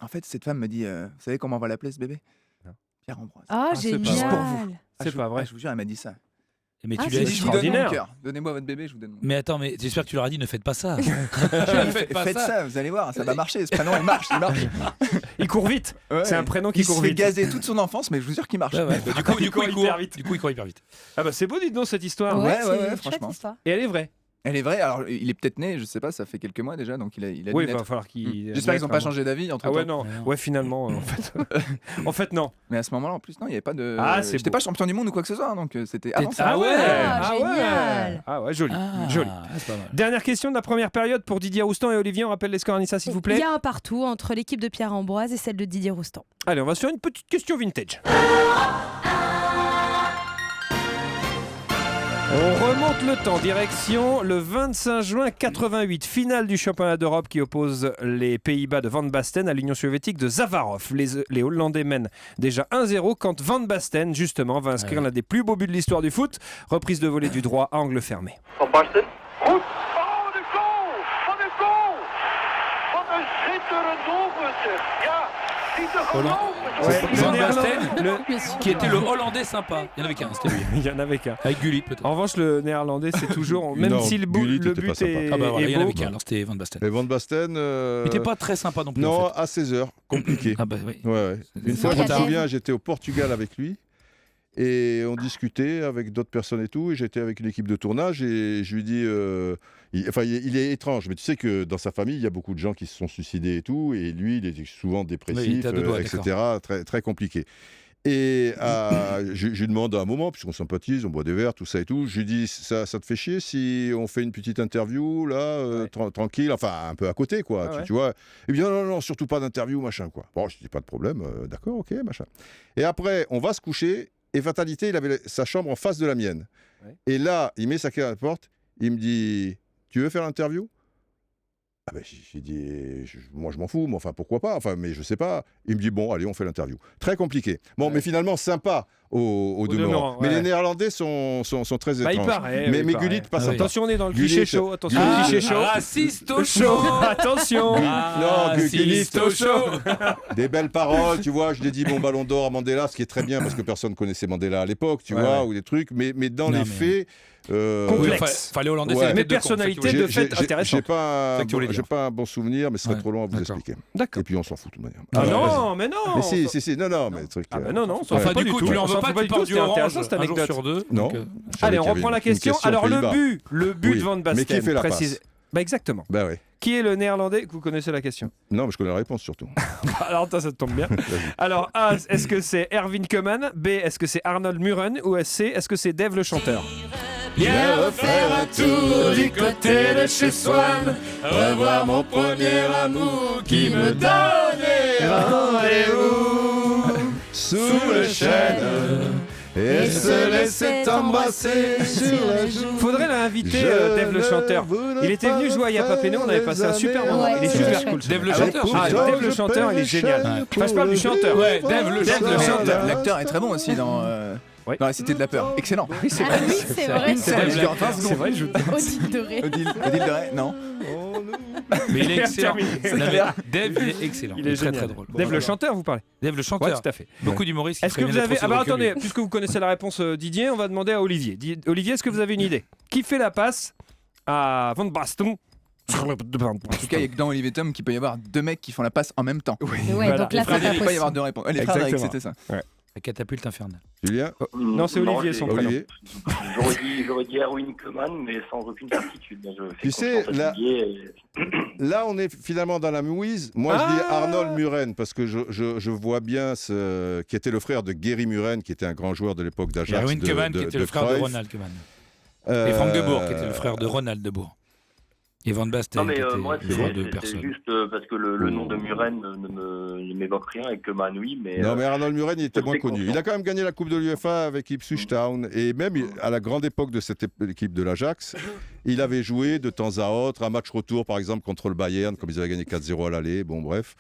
en fait, cette femme me dit, vous savez comment on va l'appeler ce bébé ? Non. Pierre-Ambroise. Ah, c'est pas Juste génial. pour vous. C'est pas vrai. Je vous jure, elle m'a dit ça. Mais Ah, tu c'est lui as Je dit. vous donne mon extraordinaire. cœur. Donnez-moi votre bébé, je vous donne mon. Mais attends, mais j'espère que tu leur as dit ne faites pas ça. Faites ça, vous allez voir, ça va marcher. Ce prénom, il marche. Il court vite. Ouais. C'est un prénom qui il court se fait vite. gazer toute son enfance, mais je vous jure qu'il marche. Ouais, ouais. Bah, du coup, il court hyper vite. Du coup, il court hyper vite. Ah bah c'est beau, dites donc cette histoire. Ouais, c'est ouais, une chouette franchement. histoire. Et elle est vraie. Elle est vraie. Alors, il est peut-être né, je sais pas, ça fait quelques mois déjà, donc il a Oui, dû il va naître. falloir qu'il. J'espère qu'ils n'ont pas changé d'avis entre Ah ouais, temps. non. Ouais, finalement, en fait, non. Mais à ce moment-là, en plus, non, il n'y avait pas de. Ah, c'est J'étais beau. pas champion du monde ou quoi que ce soit, donc c'était avant ça. Ah ouais. Ah, Ah ouais. génial. Ah ouais, joli. Ah, Joli. c'est pas mal. Dernière question de la première période pour Didier Roustan et Olivier. On rappelle les scores, Anissa, s'il vous Il plaît. y a un partout entre l'équipe de Pierre-Ambroise et celle de Didier Roustan. Allez, on va se faire une petite question vintage. On remonte le temps, direction le 25 juin 88, finale du championnat d'Europe qui oppose les Pays-Bas de Van Basten à l'Union soviétique de Zavarov. Les Hollandais mènent déjà 1-0 quand Van Basten, justement, va inscrire l'un des plus beaux buts de l'histoire du foot. Reprise de volée du droit à angle fermé. Van Basten. Goed. Oh, de goal! Wat een goal! Wat een schitterend doelpunt, zeg. Ja, niet te geloven. Ouais, Van le Basten, néerlandais- qui était le Hollandais sympa. Il y en avait qu'un, c'était lui. Il y en avait qu'un. Avec Gullit, peut-être. En revanche, le néerlandais, c'est toujours, même Non, si le Gullit but était pas est, sympa. Ah bah voilà, il est y en beau. avait qu'un, alors c'était Van Basten. Et Van Basten. Il était pas très sympa non plus. Non, en fait. à 16h, compliqué. Ah bah oui. Ouais. Une fois, je trop me tard. souviens, j'étais au Portugal avec lui et on discutait avec d'autres personnes et tout. Et j'étais avec une équipe de tournage et je lui dis, il est étrange, mais tu sais que dans sa famille, il y a beaucoup de gens qui se sont suicidés et tout. Et lui, il était souvent Oui, il dépressif, était à deux doigts, etc. Très, très compliqué. Et je lui demande à un moment, puisqu'on sympathise, on boit des verres, tout ça et tout, je lui dis, ça te fait chier si on fait une petite interview, là, tranquille, enfin, un peu à côté, quoi, tu vois. Et bien, non, surtout pas d'interview, machin, quoi. Bon, je dis, pas de problème, d'accord, ok, machin. Et après, on va se coucher, et fatalité, il avait sa chambre en face de la mienne. Ouais. Et là, il met sa clé à la porte, il me dit, tu veux faire l'interview ? Ah ben, j'ai dit, moi je m'en fous, mais enfin pourquoi pas, mais je sais pas. Il me dit bon, allez, on fait l'interview. Très compliqué. Bon, mais finalement sympa au demeurant. Mais les Néerlandais sont très étranges. Il paraît, mais Gullit passe un temps. Attention, on est dans le cliché chaud. Attention, le cliché chaud. Raciste au chaud. Attention. Non, Gullit au chaud. Des belles paroles, tu vois. Je l'ai dit, bon, Ballon d'Or à Mandela, ce qui est très bien parce que personne connaissait Mandela à l'époque, tu vois, ou des trucs. Mais dans les faits. Complexe. Fallait Hollandais, mais personnalité de fait intéressante. J'ai pas un bon souvenir, mais ce serait trop long à vous expliquer. D'accord. Et puis on s'en fout de toute manière. Ah non, mais non. Mais si, non, mais le truc. Ah non, enfin du coup, tu lui en veux pas, tu pars du orange cette anecdote sur deux. Non. Allez, on reprend la question. Alors le but de Van Basten. Mais qui fait la passe ? Bah exactement. Bah oui. Qui est le néerlandais ? Vous connaissez la question ? Non, mais je connais la réponse surtout. Alors ça tombe bien. Alors A, est-ce que c'est Erwin Koeman ? B, est-ce que c'est Arnold Muren ? Ou C, est-ce que c'est Dave le chanteur ? Viens refaire un tour du côté de chez Swan, revoir mon premier amour qui me donnait rendez-vous sous le chêne et se laisser embrasser sur la joue. Faudrait l'inviter, Dave le chanteur. Il était venu jouer à Y'a pas Péno, on avait passé un super moment. Il est super cool. Dave le chanteur. Dave le chanteur, il est génial. Enfin, je parle du chanteur. Ouais, Dave le chanteur. L'acteur est très bon aussi dans La Cité de la Peur. Excellent. Oui, c'est vrai. C'est vrai, Odile de Ré. Odile de Ré, non. Mais il est excellent. Dave, il est excellent. Il est très très drôle. Dave le chanteur, vous parlez ? Dave le chanteur. Ouais, tout à fait. Beaucoup d'humoristes. Est-ce que vous avez... Ah bah attendez, puisque vous connaissez la réponse Didier, on va demander à Olivier. Olivier, est-ce que vous avez une idée ? Qui fait la passe à Van Basten ? En tout cas, il n'y a que dans Olivier Tom qu'il peut y avoir deux mecs qui font la passe en même temps. Oui, donc là, ça il peut pas y avoir deux réponses. Les frères Drake, c'était ça. La catapulte infernale. Julien ? Non, c'est Olivier son prénom. J'aurais dit Erwin Koeman, mais sans aucune certitude. Tu sais, là, on est finalement dans la mouise. Moi, je dis Arnold Muren, parce que je vois bien qui était le frère de Gary Muren, qui était un grand joueur de l'époque d'Ajax. Erwin Koeman, qui était le frère de Ronald Koeman. Et Frank de Boer, qui était le frère de Ronald de Boer. Et Van Basten, qui était le joueur de personne. C'est juste parce que le nom de Muren ne m'évoque rien et que oui, mais... Non, mais Arnold Muren, il était moins connu. Il a quand même gagné la Coupe de l'UEFA avec Ipswich Town. Et même à la grande époque de cette équipe de l'Ajax, il avait joué de temps à autre un match retour, par exemple, contre le Bayern, comme ils avaient gagné 4-0 à l'aller. Bon, bref.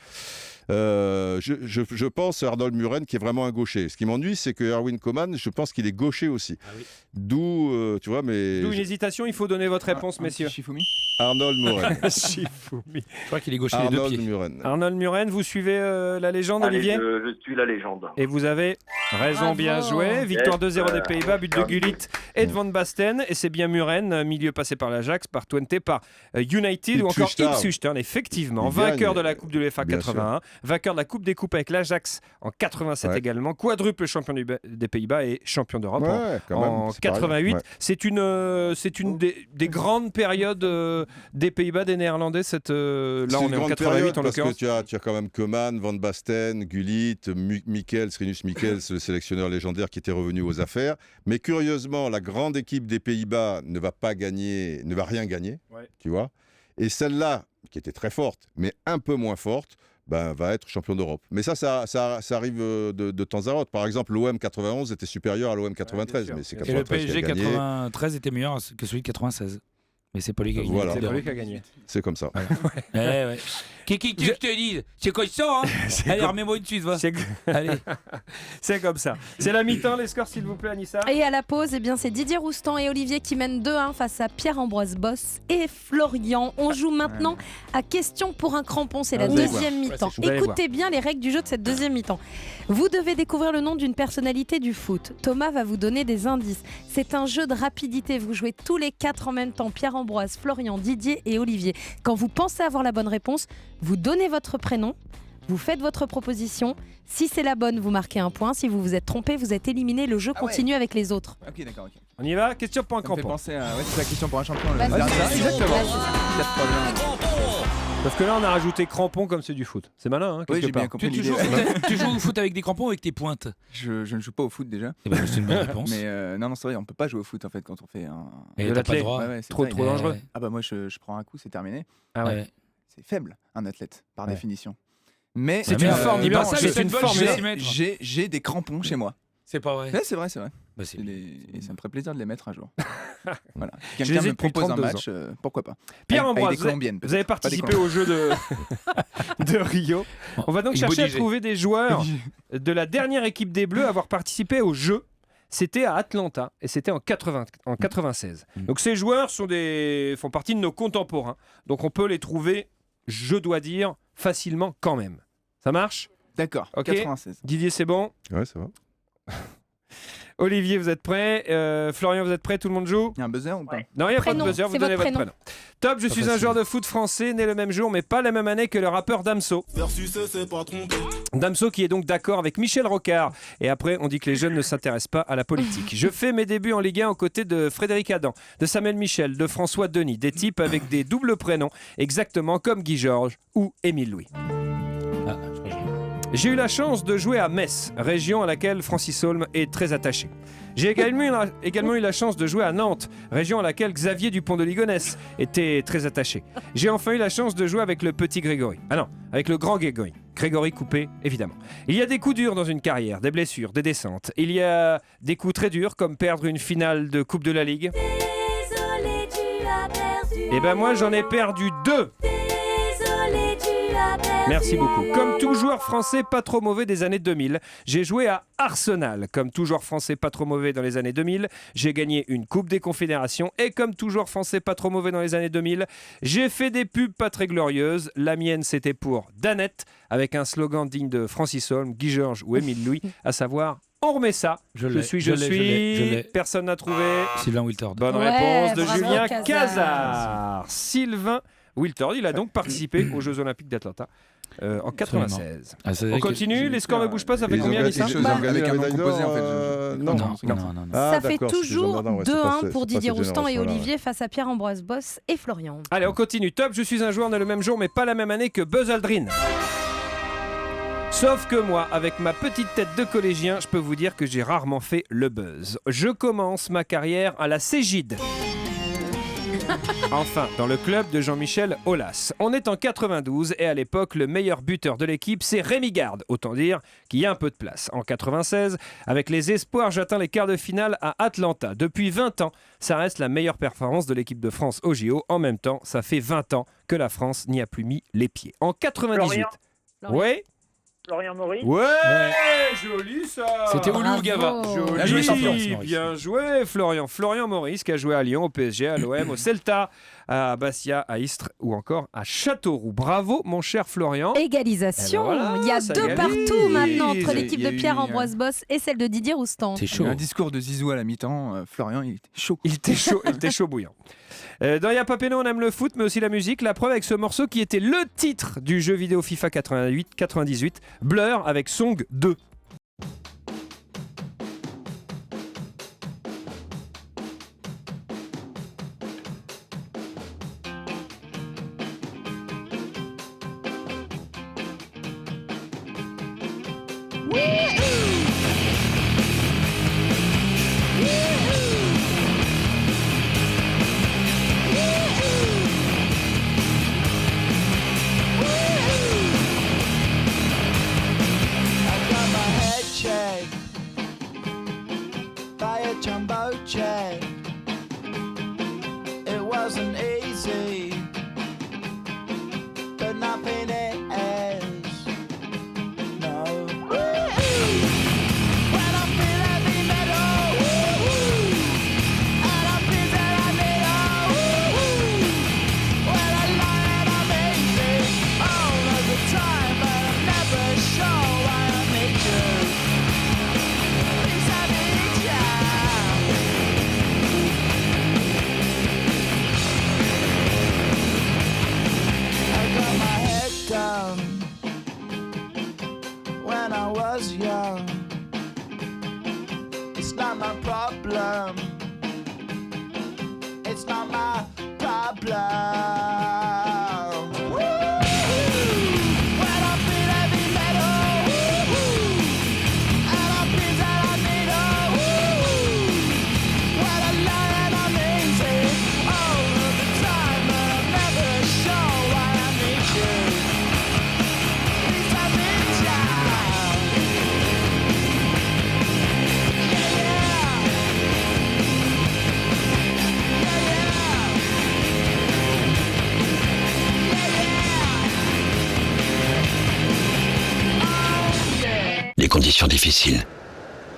Je pense à Arnold Muren qui est vraiment un gaucher. Ce qui m'ennuie, c'est que Erwin Koeman, je pense qu'il est gaucher aussi. Ah oui. D'où, tu vois, mais... D'où une hésitation, il faut donner votre réponse, messieurs. Shifumi. Arnold Muren. Shifumi. Je crois qu'il est gaucher les deux pieds. Muren. Arnold Muren, vous suivez la légende, Olivier ? Je suis la légende. Et vous avez raison, bien joué. Victoire 2-0 des Pays-Bas, but de Gullit et de Van Basten. Et c'est bien Muren, milieu passé par l'Ajax, par Twente, par United ou encore Ipswich Town, effectivement. Vainqueur de la Coupe de l'UEFA 81. Vainqueur de la Coupe des Coupes avec l'Ajax en 87 également, quadruple champion des Pays-Bas et champion d'Europe en 88. Ouais. C'est une des grandes périodes des Pays-Bas, des Néerlandais. Là, on est en 88 en l'occurrence. Tu as quand même Koeman, Van Basten, Gullit, Rinus Michels, le sélectionneur légendaire qui était revenu aux affaires. Mais curieusement, la grande équipe des Pays-Bas ne va rien gagner, tu vois. Et celle-là, qui était très forte, mais un peu moins forte, va être champion d'Europe. Mais ça arrive de temps à autre. Par exemple, l'OM 91 était supérieur à l'OM 93. Mais c'est 93 et le PSG 93 était meilleur que celui de 96. Mais c'est pas lui qui a gagné. Voilà. C'est pas lui qui a gagné. C'est comme ça. Voilà. Qui je te dis, c'est quoi ça hein. Allez, remets-moi une suite, va. Allez. C'est comme ça. C'est la mi-temps, les scores, s'il vous plaît, Anissa. Et à la pause, c'est Didier Roustan et Olivier qui mènent 2-1 face à Pierre-Ambroise Boss et Florian. On joue maintenant à question pour un crampon. C'est la deuxième mi-temps. Écoutez bien les règles du jeu de cette deuxième mi-temps. Vous devez découvrir le nom d'une personnalité du foot. Thomas va vous donner des indices. C'est un jeu de rapidité. Vous jouez tous les 4 en même temps. Pierre-Ambroise, Florian, Didier et Olivier. Quand vous pensez avoir la bonne réponse, vous donnez votre prénom, vous faites votre proposition. Si c'est la bonne, vous marquez un point. Si vous vous êtes trompé, vous êtes éliminé. Le jeu continue avec les autres. Ok, d'accord. Okay. On y va. Question pour un crampon. Ça me fait penser à c'est la question pour un champion. Exactement. Sauf que là, on a rajouté crampons comme c'est du foot. C'est malin, hein, quelque Oui, j'ai part. bien compris Tu l'idée. joues au foot avec des crampons ou avec tes pointes? Je ne joue pas au foot déjà. Eh ben, c'est une bonne réponse. Mais non, c'est vrai, on peut pas jouer au foot en fait quand on fait un. Et de t'as pas le l'athlète. droit. c'est Trop terrible. dangereux. Ah bah moi je prends un coup, c'est terminé. Ah ouais. C'est faible un athlète par Ouais. définition. Mais C'est une forme, non, ça, je- c'est une forme. j'ai des crampons chez moi. C'est pas vrai. Ouais, c'est vrai, c'est vrai. Bah, c'est Et ça me ferait plair de les mettre un jour. Voilà. Je Quelqu'un les ai me depuis propose un 32 match, pourquoi pas. Pierre-Ambroise, avec des colombiennes. vous avez peut-être. Pas des participé au jeu de Rio. On va donc Une chercher à bodigée. trouver des joueurs de la dernière équipe des Bleus à avoir participé au jeu. C'était à Atlanta et c'était en 96. Donc ces joueurs font partie de nos contemporains. Donc on peut les trouver, je dois dire, facilement quand même. Ça marche? D'accord, Ok. 96. Didier, c'est bon? Ouais, ça va. Olivier, vous êtes prêt? Florian, vous êtes prêt? Tout le monde joue? Il y a un buzzer ou pas? Non, il n'y a pas de Prénom, buzzer, vous c'est donnez votre votre prénom. Top, je Pas suis un facile. joueur de foot français, né le même jour, mais pas la même année que le rappeur Damso. Damso qui est donc d'accord avec Michel Rocard. Et après, on dit que les jeunes ne s'intéressent pas à la politique. Je fais mes débuts en Ligue 1 aux côtés de Frédéric Adam, de Samuel Michel, de François Denis, des types avec des doubles prénoms, exactement comme Guy Georges ou Émile Louis. Ah, je crois que j'ai- J'ai eu la chance de jouer à Metz, région à laquelle Francis Holm est très attaché. J'ai également eu la chance de jouer à Nantes, région à laquelle Xavier Dupont de Ligonnès était très attaché. J'ai enfin eu la chance de jouer avec le petit Grégory. Ah non, avec le grand Grégory. Grégory Coupé, évidemment. Il y a des coups durs dans une carrière, des blessures, des descentes. Il y a des coups très durs, comme perdre une finale de Coupe de la Ligue. Désolé, tu as perdu. Et ben moi, j'en ai perdu 2. Désolé, tu as perdu. Merci beaucoup. Comme tout joueur français pas trop mauvais des années 2000, j'ai joué à Arsenal. Comme tout joueur français pas trop mauvais dans les années 2000, j'ai gagné une Coupe des Confédérations. Et comme tout joueur français pas trop mauvais dans les années 2000, j'ai fait des pubs pas très glorieuses. La mienne, c'était pour Danette, avec un slogan digne de Francis Holm, Guy Georges ou Émile Louis, à savoir « On remet ça ». Je l'ai, suis, je je l'ai, suis. je l'ai. Personne n'a trouvé. Sylvain Wiltord. Bonne Ouais, réponse de bravo, Julien Cazard. Cazard. Sylvain Wiltord, il a donc participé aux Jeux Olympiques d'Atlanta en 96. Ah, c'est On vrai que- continue, les scores ne bougent pas, ça fait Ils ont combien gagné- Lisa ils ont gagné Avec la un nom médaille composé, d'or, en fait, non. Non. Ah, Ça fait d'accord, c'est toujours Jean Bardin, ouais, c'est pas 2-1 cette- pour c'est pas Didier cette Roustan et génération-là, Olivier face à Pierre-Ambroise Boss et Florian. Allez, on continue. Top, je suis un joueur né le même jour, mais pas la même année que Buzz Aldrin. Sauf que moi, avec ma petite tête de collégien, je peux vous dire que j'ai rarement fait le buzz. Je commence ma carrière à la Cégide. Enfin, dans le club de Jean-Michel Aulas. On est en 92 et à l'époque, le meilleur buteur de l'équipe, c'est Rémi Garde. Autant dire qu'il y a un peu de place. En 96, avec les espoirs, j'atteins les quarts de finale à Atlanta. Depuis 20 ans, ça reste la meilleure performance de l'équipe de France au JO. En même temps, ça fait 20 ans que la France n'y a plus mis les pieds. En 98. Florian. Ouais. Florian Maurice. Ouais, joli ça. C'était Oulu Gava. Joli, Bien joué, champion. bien joué Florian. Florian Maurice qui a joué à Lyon, au PSG, à l'OM, au Celta, à Bastia, à Istres ou encore à Châteauroux. Bravo mon cher Florian. Égalisation. Eh ben voilà, Il y a ça 2 égalise. partout maintenant entre Il l'équipe y a de eu- Pierre-Ambroise Boss et celle de Didier Roustan. C'est Il y a chaud. eu un discours de Zizou à la mi-temps. Florian, il était chaud. Il était chaud bouillant. Dans Y'a pas Péno, on aime le foot, mais aussi la musique. La preuve avec ce morceau qui était le titre du jeu vidéo FIFA 98, Blur avec Song 2. I got my head checked by a jumbo jet. It wasn't easy, but nothing is. No. When I feel heavy metal, and I feel that I need when I lie and I'm easy all of the time, but I'm never sure why I need you. Because I need you. I got my head down when I was young. It's not my problem. It's not my problem. Woo! les conditions difficiles,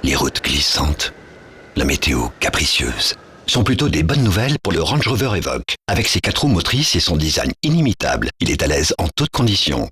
les routes glissantes, la météo capricieuse, sont plutôt des bonnes nouvelles pour le Range Rover Evoque. Avec ses 4 roues motrices et son design inimitable, il est à l'aise en toutes conditions.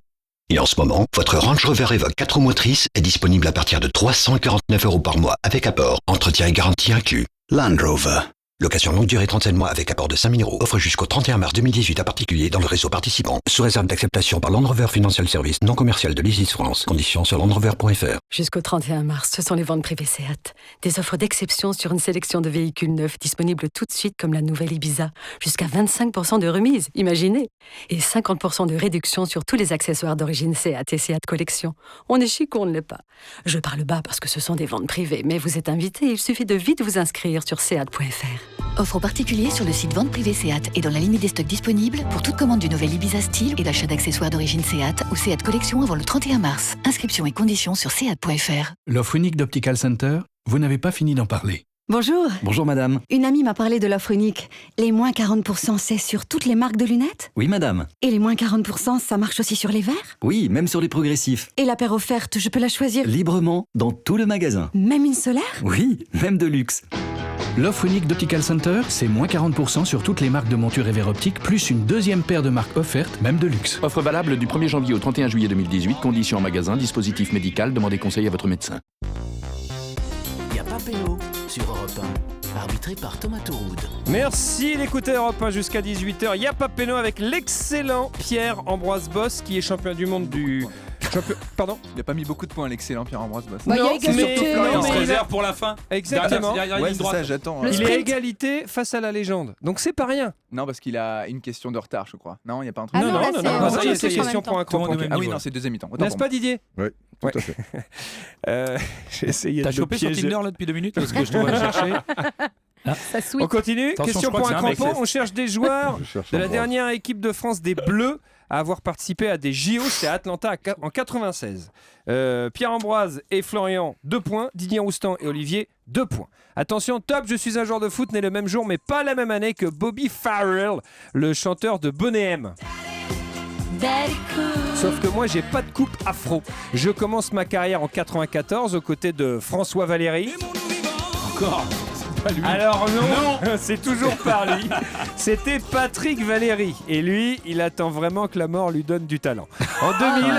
Et en ce moment, votre Range Rover Evoque 4 roues motrices est disponible à partir de 349 € par mois avec apport, entretien et garantie inclus. Land Rover. Location longue durée 37 mois avec apport de 5 000 €. Offre jusqu'au 31 mars 2018 à particulier dans le réseau participant. Sous réserve d'acceptation par Land Rover Financial Service non commercial de l'Isis France. Conditions sur landrover.fr. Jusqu'au 31 mars, ce sont les ventes privées Seat. Des offres d'exception sur une sélection de véhicules neufs disponibles tout de suite comme la nouvelle Ibiza. Jusqu'à 25% de remise, imaginez. Et 50% de réduction sur tous les accessoires d'origine Seat et Seat Collection. On est chic ou on ne l'est pas. Je parle bas parce que ce sont des ventes privées, mais vous êtes invités, il suffit de vite vous inscrire sur seat.fr. Offre aux particuliers sur le site vente privée Seat et dans la limite des stocks disponibles pour toute commande du nouvel Ibiza Style et d'achat d'accessoires d'origine Seat ou Seat Collection avant le 31 mars. Inscription et conditions sur seat.fr. L'offre unique d'Optical Center, vous n'avez pas fini d'en parler. Bonjour. Bonjour madame. Une amie m'a parlé de l'offre unique. Les moins 40%, c'est sur toutes les marques de lunettes? Oui madame. Et les moins 40%, ça marche aussi sur les verres? Oui, même sur les progressifs. Et la paire offerte, je peux la choisir Librement, dans tout le magasin. Même une solaire? Oui, même de luxe. L'offre unique d'Optical Center, c'est moins 40% sur toutes les marques de montures et verres optiques, plus une deuxième paire de marques offertes, même de luxe. Offre valable du 1er janvier au 31 juillet 2018, conditions en magasin, dispositif médical, demandez conseil à votre médecin. Y a pas péno sur Europe 1, arbitré par Thomas Touroud. Merci d'écouter Europe 1 jusqu'à 18h. Il y a pas péno avec l'excellent Pierre-Ambroise Boss qui est champion du monde du... Pardon. Il n'a pas mis beaucoup de points à l'excellent Pierre-Ambroise Boss. Bah, Non, il y a égalité. On se réserve pour la fin. Exactement. Ouais, c'est ça, j'attends. Il est égalité face à la légende. Donc c'est pas rien. Non, parce qu'il a une question de retard, je crois. Non, il n'y a pas un truc. Ah non, là, c'est- Ça y est, c'est question pour un crampon. Ah oui, non, c'est deuxième mi-temps. Autant N'est-ce pour pas moi. Didier? Oui, tout à fait. J'ai essayé T'as de le chopé sur piéger. Tinder là depuis 2 minutes parce que je te vois chercher. Ça switch. On continue. Attention, Question je crois pour que un c'est un mec, crampon. c'est- On cherche des joueurs Je cherche de la Ambroise. dernière équipe de France des Bleus à avoir participé à des JO. C'est à Atlanta en 96. Pierre-Ambroise et Florian, 2 points. Didier Roustan et Olivier, 2 points. Attention, top, je suis un joueur de foot né le même jour mais pas la même année que Bobby Farrell, le chanteur de Boney M. Sauf que moi, j'ai pas de coupe afro. Je commence ma carrière en 94 aux côtés de François Valéry. Encore. C'est pas lui. Alors non, c'est toujours par lui. C'était Patrick Valéry. Et lui, il attend vraiment que la mort lui donne du talent. En 2000,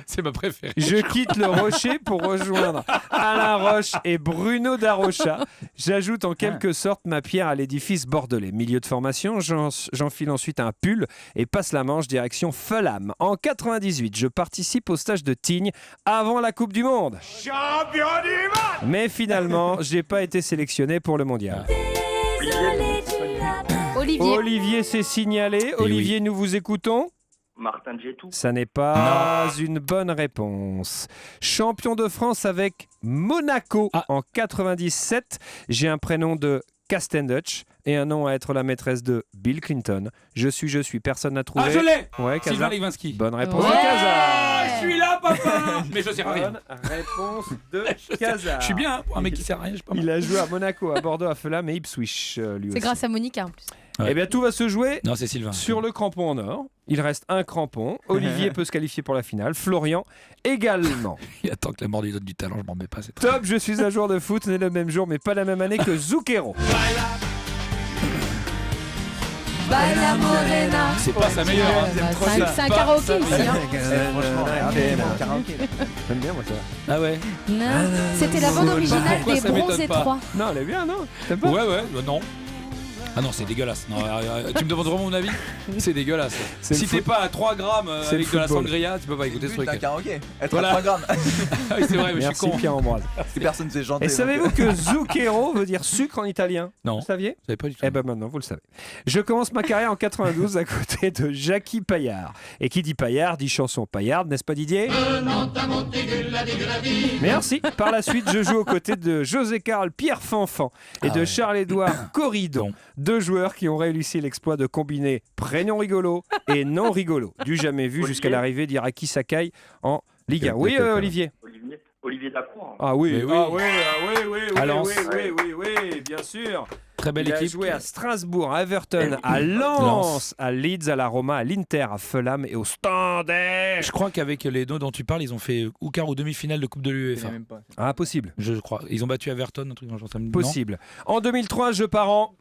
C'est ma préférée. je quitte le Rocher pour rejoindre Alain Roche et Bruno Darocha. J'ajoute en quelque sorte ma pierre à l'édifice bordelais. Milieu de formation, j'enfile ensuite un pull et passe la Manche direction Fulham. En 98, je participe au stage de Tignes avant la Coupe du Monde. Champion du monde. Mais finalement, j'ai pas été sélectionné pour le mondial. Olivier. Olivier s'est signalé. Olivier, nous vous écoutons. Martin Djetou. Ça n'est pas une bonne réponse. Champion de France avec Monaco en 97. J'ai un prénom de Castendutch et un nom à être la maîtresse de Bill Clinton. Je suis, personne n'a trouvé. Ah, je l'ai. Ouais, Sylvain Casa. Lewinsky. Bonne réponse Ouais. de Casa. Je suis là, papa. Mais je sais rien. Bonne réponse de Casa. Je suis bien, hein, pour un mec qui sert à rien. Je sais pas mal. Il a joué à Monaco, à Bordeaux, à Fulham et Ipswich, lui aussi. C'est grâce à Monica en plus. Eh bien, tout va se jouer Non, c'est Sylvain. sur le crampon en or. Il reste un crampon. Olivier peut se qualifier pour la finale. Florian également. Il attend que la mort lui donne du talent, je m'en remets pas. C'est très... Top, je suis un joueur de foot né le même jour mais pas la même année que Zucchero. Baila Morena. C'est pas sa meilleure. Hein. Bah, c'est un karaoké ici. Hein. Franchement, karaoké. J'aime bien moi ça. Ah ouais. Non. C'était la bande originale Pourquoi des ça m'étonne Bronzés pas 3. Non, elle est bien, non? T'aimes pas? Ouais, non. Ah non, c'est dégueulasse. Non, tu me demandes vraiment mon avis? C'est dégueulasse. C'est Si le t'es foot. pas à 3 grammes C'est avec le de la football. sangria, tu peux pas écouter ce truc. Un karaoké. Être Voilà. à 3 grammes. Ah oui, c'est vrai, mais Merci je suis con. Pierre-Ambroise. Si personne ne sait chanter. Et donc, savez-vous que Zucchero veut dire sucre en italien? Non. Vous saviez? Je savais pas du tout. Eh ben maintenant, vous le savez. Je commence ma carrière en 92 à côté de Jackie Paillard. Et qui dit Paillard dit chanson paillarde, n'est-ce pas Didier? Merci. Par la suite, je joue aux côtés de José Carl Pierre Fanfan et de Charles-Édouard Corridon, deux joueurs qui ont réussi l'exploit de combiner prénom rigolo et non rigolo, du jamais vu jusqu'à l'arrivée d'Iraki Sakai en Ligue 1. Oui, Olivier. Olivier Dacroix. Ah oui, Mais oui. oui, À Lens. oui, bien sûr. Très belle Il a équipe. joué à Strasbourg, à Everton, à Lens, à Leeds, à la Roma, à l'Inter, à Fulham et au Standard. Je crois qu'avec les deux dont tu parles, ils ont fait ou quart ou demi-finale de Coupe de l'UEFA. Ah, possible. Je crois. Ils ont battu Everton, un truc dans le genre. Possible. En 2003, je pars en...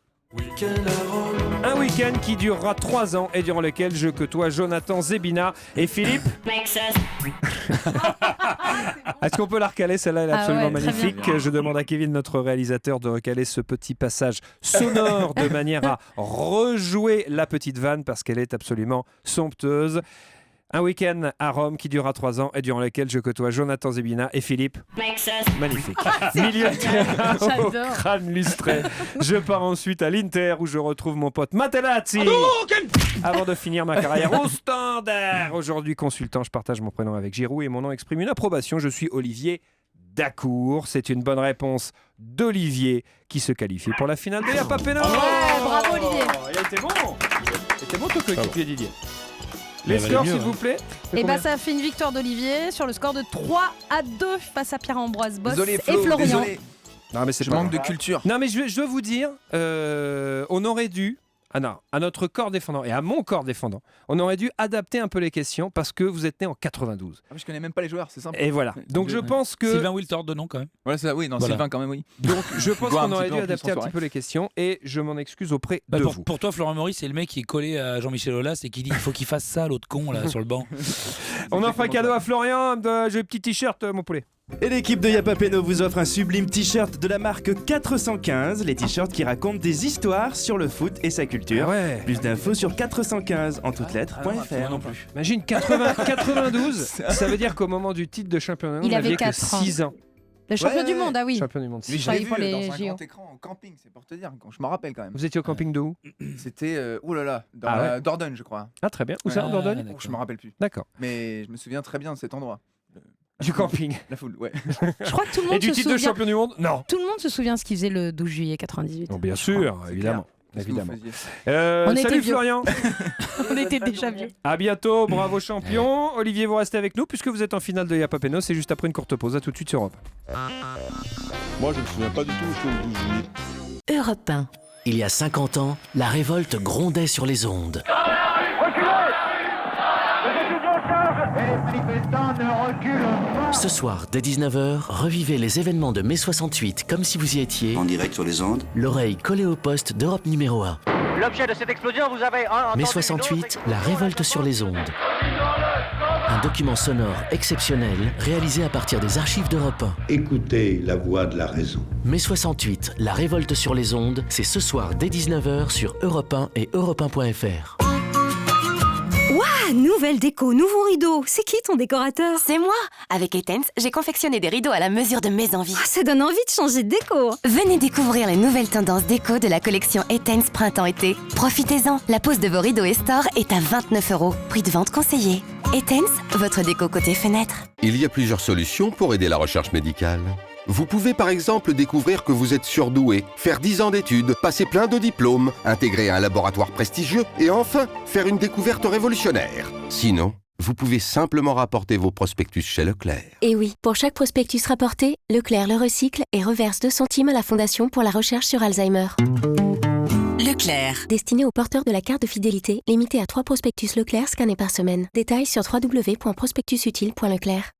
Un week-end qui durera 3 ans et durant lequel je côtoie Jonathan Zebina et Philippe. Est-ce qu'on peut la recaler? Celle-là, elle est absolument magnifique. Je demande à Kevin, notre réalisateur, de recaler ce petit passage sonore de manière à rejouer la petite vanne parce qu'elle est absolument somptueuse. Un week-end à Rome qui durera 3 ans et durant lequel je côtoie Jonathan Zebina et Philippe. Magnifique. Milieu de terrain au crâne lustré. Je pars ensuite à l'Inter où je retrouve mon pote Materazzi. Avant de finir ma carrière au Standard. Aujourd'hui consultant, je partage mon prénom avec Giroud et mon nom exprime une approbation. Je suis Olivier Dacour. C'est une bonne réponse d'Olivier qui se qualifie pour la finale de Y'a pas péno. Bravo Olivier. Il était bon. C'était bon ton coéquipier Didier. Les scores, s'il vous plaît. Et bah ça fait une victoire d'Olivier sur le score de 3-2 face à Pierre-Ambroise Boss Désolé, et Flo, Florian. désolé. Non, mais c'est Je pas manque grave. de culture. Non, mais je dois vous dire, on aurait dû, à notre corps défendant et à mon corps défendant, on aurait dû adapter un peu les questions parce que vous êtes né en 92. Ah, je connais même pas les joueurs, c'est simple. Et voilà. Donc je pense que... Sylvain Wiltord de nom quand même. Voilà, c'est ça, oui, non, Voilà. Sylvain quand même, oui. Donc je pense Voir un qu'on aurait petit peu dû en plus adapter en un petit soirée. peu les questions et je m'en excuse auprès de vous. Pour toi, Florent Maurice, c'est le mec qui est collé à Jean-Michel Aulas et qui dit il faut qu'il fasse ça, l'autre con là sur le banc. On offre un cadeau à Florian, j'ai un petit t-shirt, mon poulet. Et l'équipe de Y'a pas péno vous offre un sublime t-shirt de la marque 415, les t-shirts qui racontent des histoires sur le foot et sa culture. Ah ouais. Plus d'infos sur 415 en toutes lettres.fr. non plus. Imagine 92, ça veut dire qu'au moment du titre de champion du monde, Il vous avait n'aviez que 4 ans. 6 ans. Le champion du monde, ah oui. Champion du monde. Lui, je travaille l'ai vu pour les dans un JO. grand écran en camping, c'est pour te dire. Quand je m'en rappelle quand même. Vous étiez au camping de où? C'était, oh là là, dans Ah ouais. Dordogne, je crois. Ah très bien. Où ça, en Dordogne? Oh, je me rappelle plus. D'accord. Mais je me souviens très bien de cet endroit. Du camping. La foule, ouais. Je crois que tout le monde Et du se titre de souvient. champion du monde? Non. Tout le monde se souvient ce qu'il faisait le 12 juillet 98. Non, bien sûr, évidemment. Qu'est-ce que vous Évidemment. faisiez On était Salut vieux. Florian. On était déjà vieux. À bientôt, bravo champion. Olivier, vous restez avec nous puisque vous êtes en finale de Y'a pas péno. C'est juste après une courte pause. À tout de suite sur Europe. Moi, je me souviens pas du tout, je suis le 12 juillet. Europe 1. Il y a 50 ans, la révolte grondait sur les ondes. Ce soir, dès 19h, revivez les événements de mai 68 comme si vous y étiez. En direct sur les ondes. L'oreille collée au poste d'Europe numéro 1. L'objet de cette explosion, vous avez Mai 68, la révolte sur les ondes. Un document sonore exceptionnel réalisé à partir des archives d'Europe 1. Écoutez la voix de la raison. Mai 68, la révolte sur les ondes, c'est ce soir dès 19h sur Europe 1 et europe1.fr. Waouh, nouvelle déco, nouveau rideau. C'est qui ton décorateur? C'est moi. Avec Etense, j'ai confectionné des rideaux à la mesure de mes envies. Ça donne envie de changer de déco. Venez découvrir les nouvelles tendances déco de la collection Etense Printemps-Été. Profitez-en, la pose de vos rideaux et stores est à 29 €. Prix de vente conseillé. Etense, votre déco côté fenêtre. Il y a plusieurs solutions pour aider la recherche médicale. Vous pouvez par exemple découvrir que vous êtes surdoué, faire 10 ans d'études, passer plein de diplômes, intégrer un laboratoire prestigieux et enfin faire une découverte révolutionnaire. Sinon, vous pouvez simplement rapporter vos prospectus chez Leclerc. Et oui, pour chaque prospectus rapporté, Leclerc le recycle et reverse 2 centimes à la Fondation pour la recherche sur Alzheimer. Leclerc. Destiné aux porteurs de la carte de fidélité, limité à 3 prospectus Leclerc scannés par semaine. Détails sur www.prospectusutile.leclerc.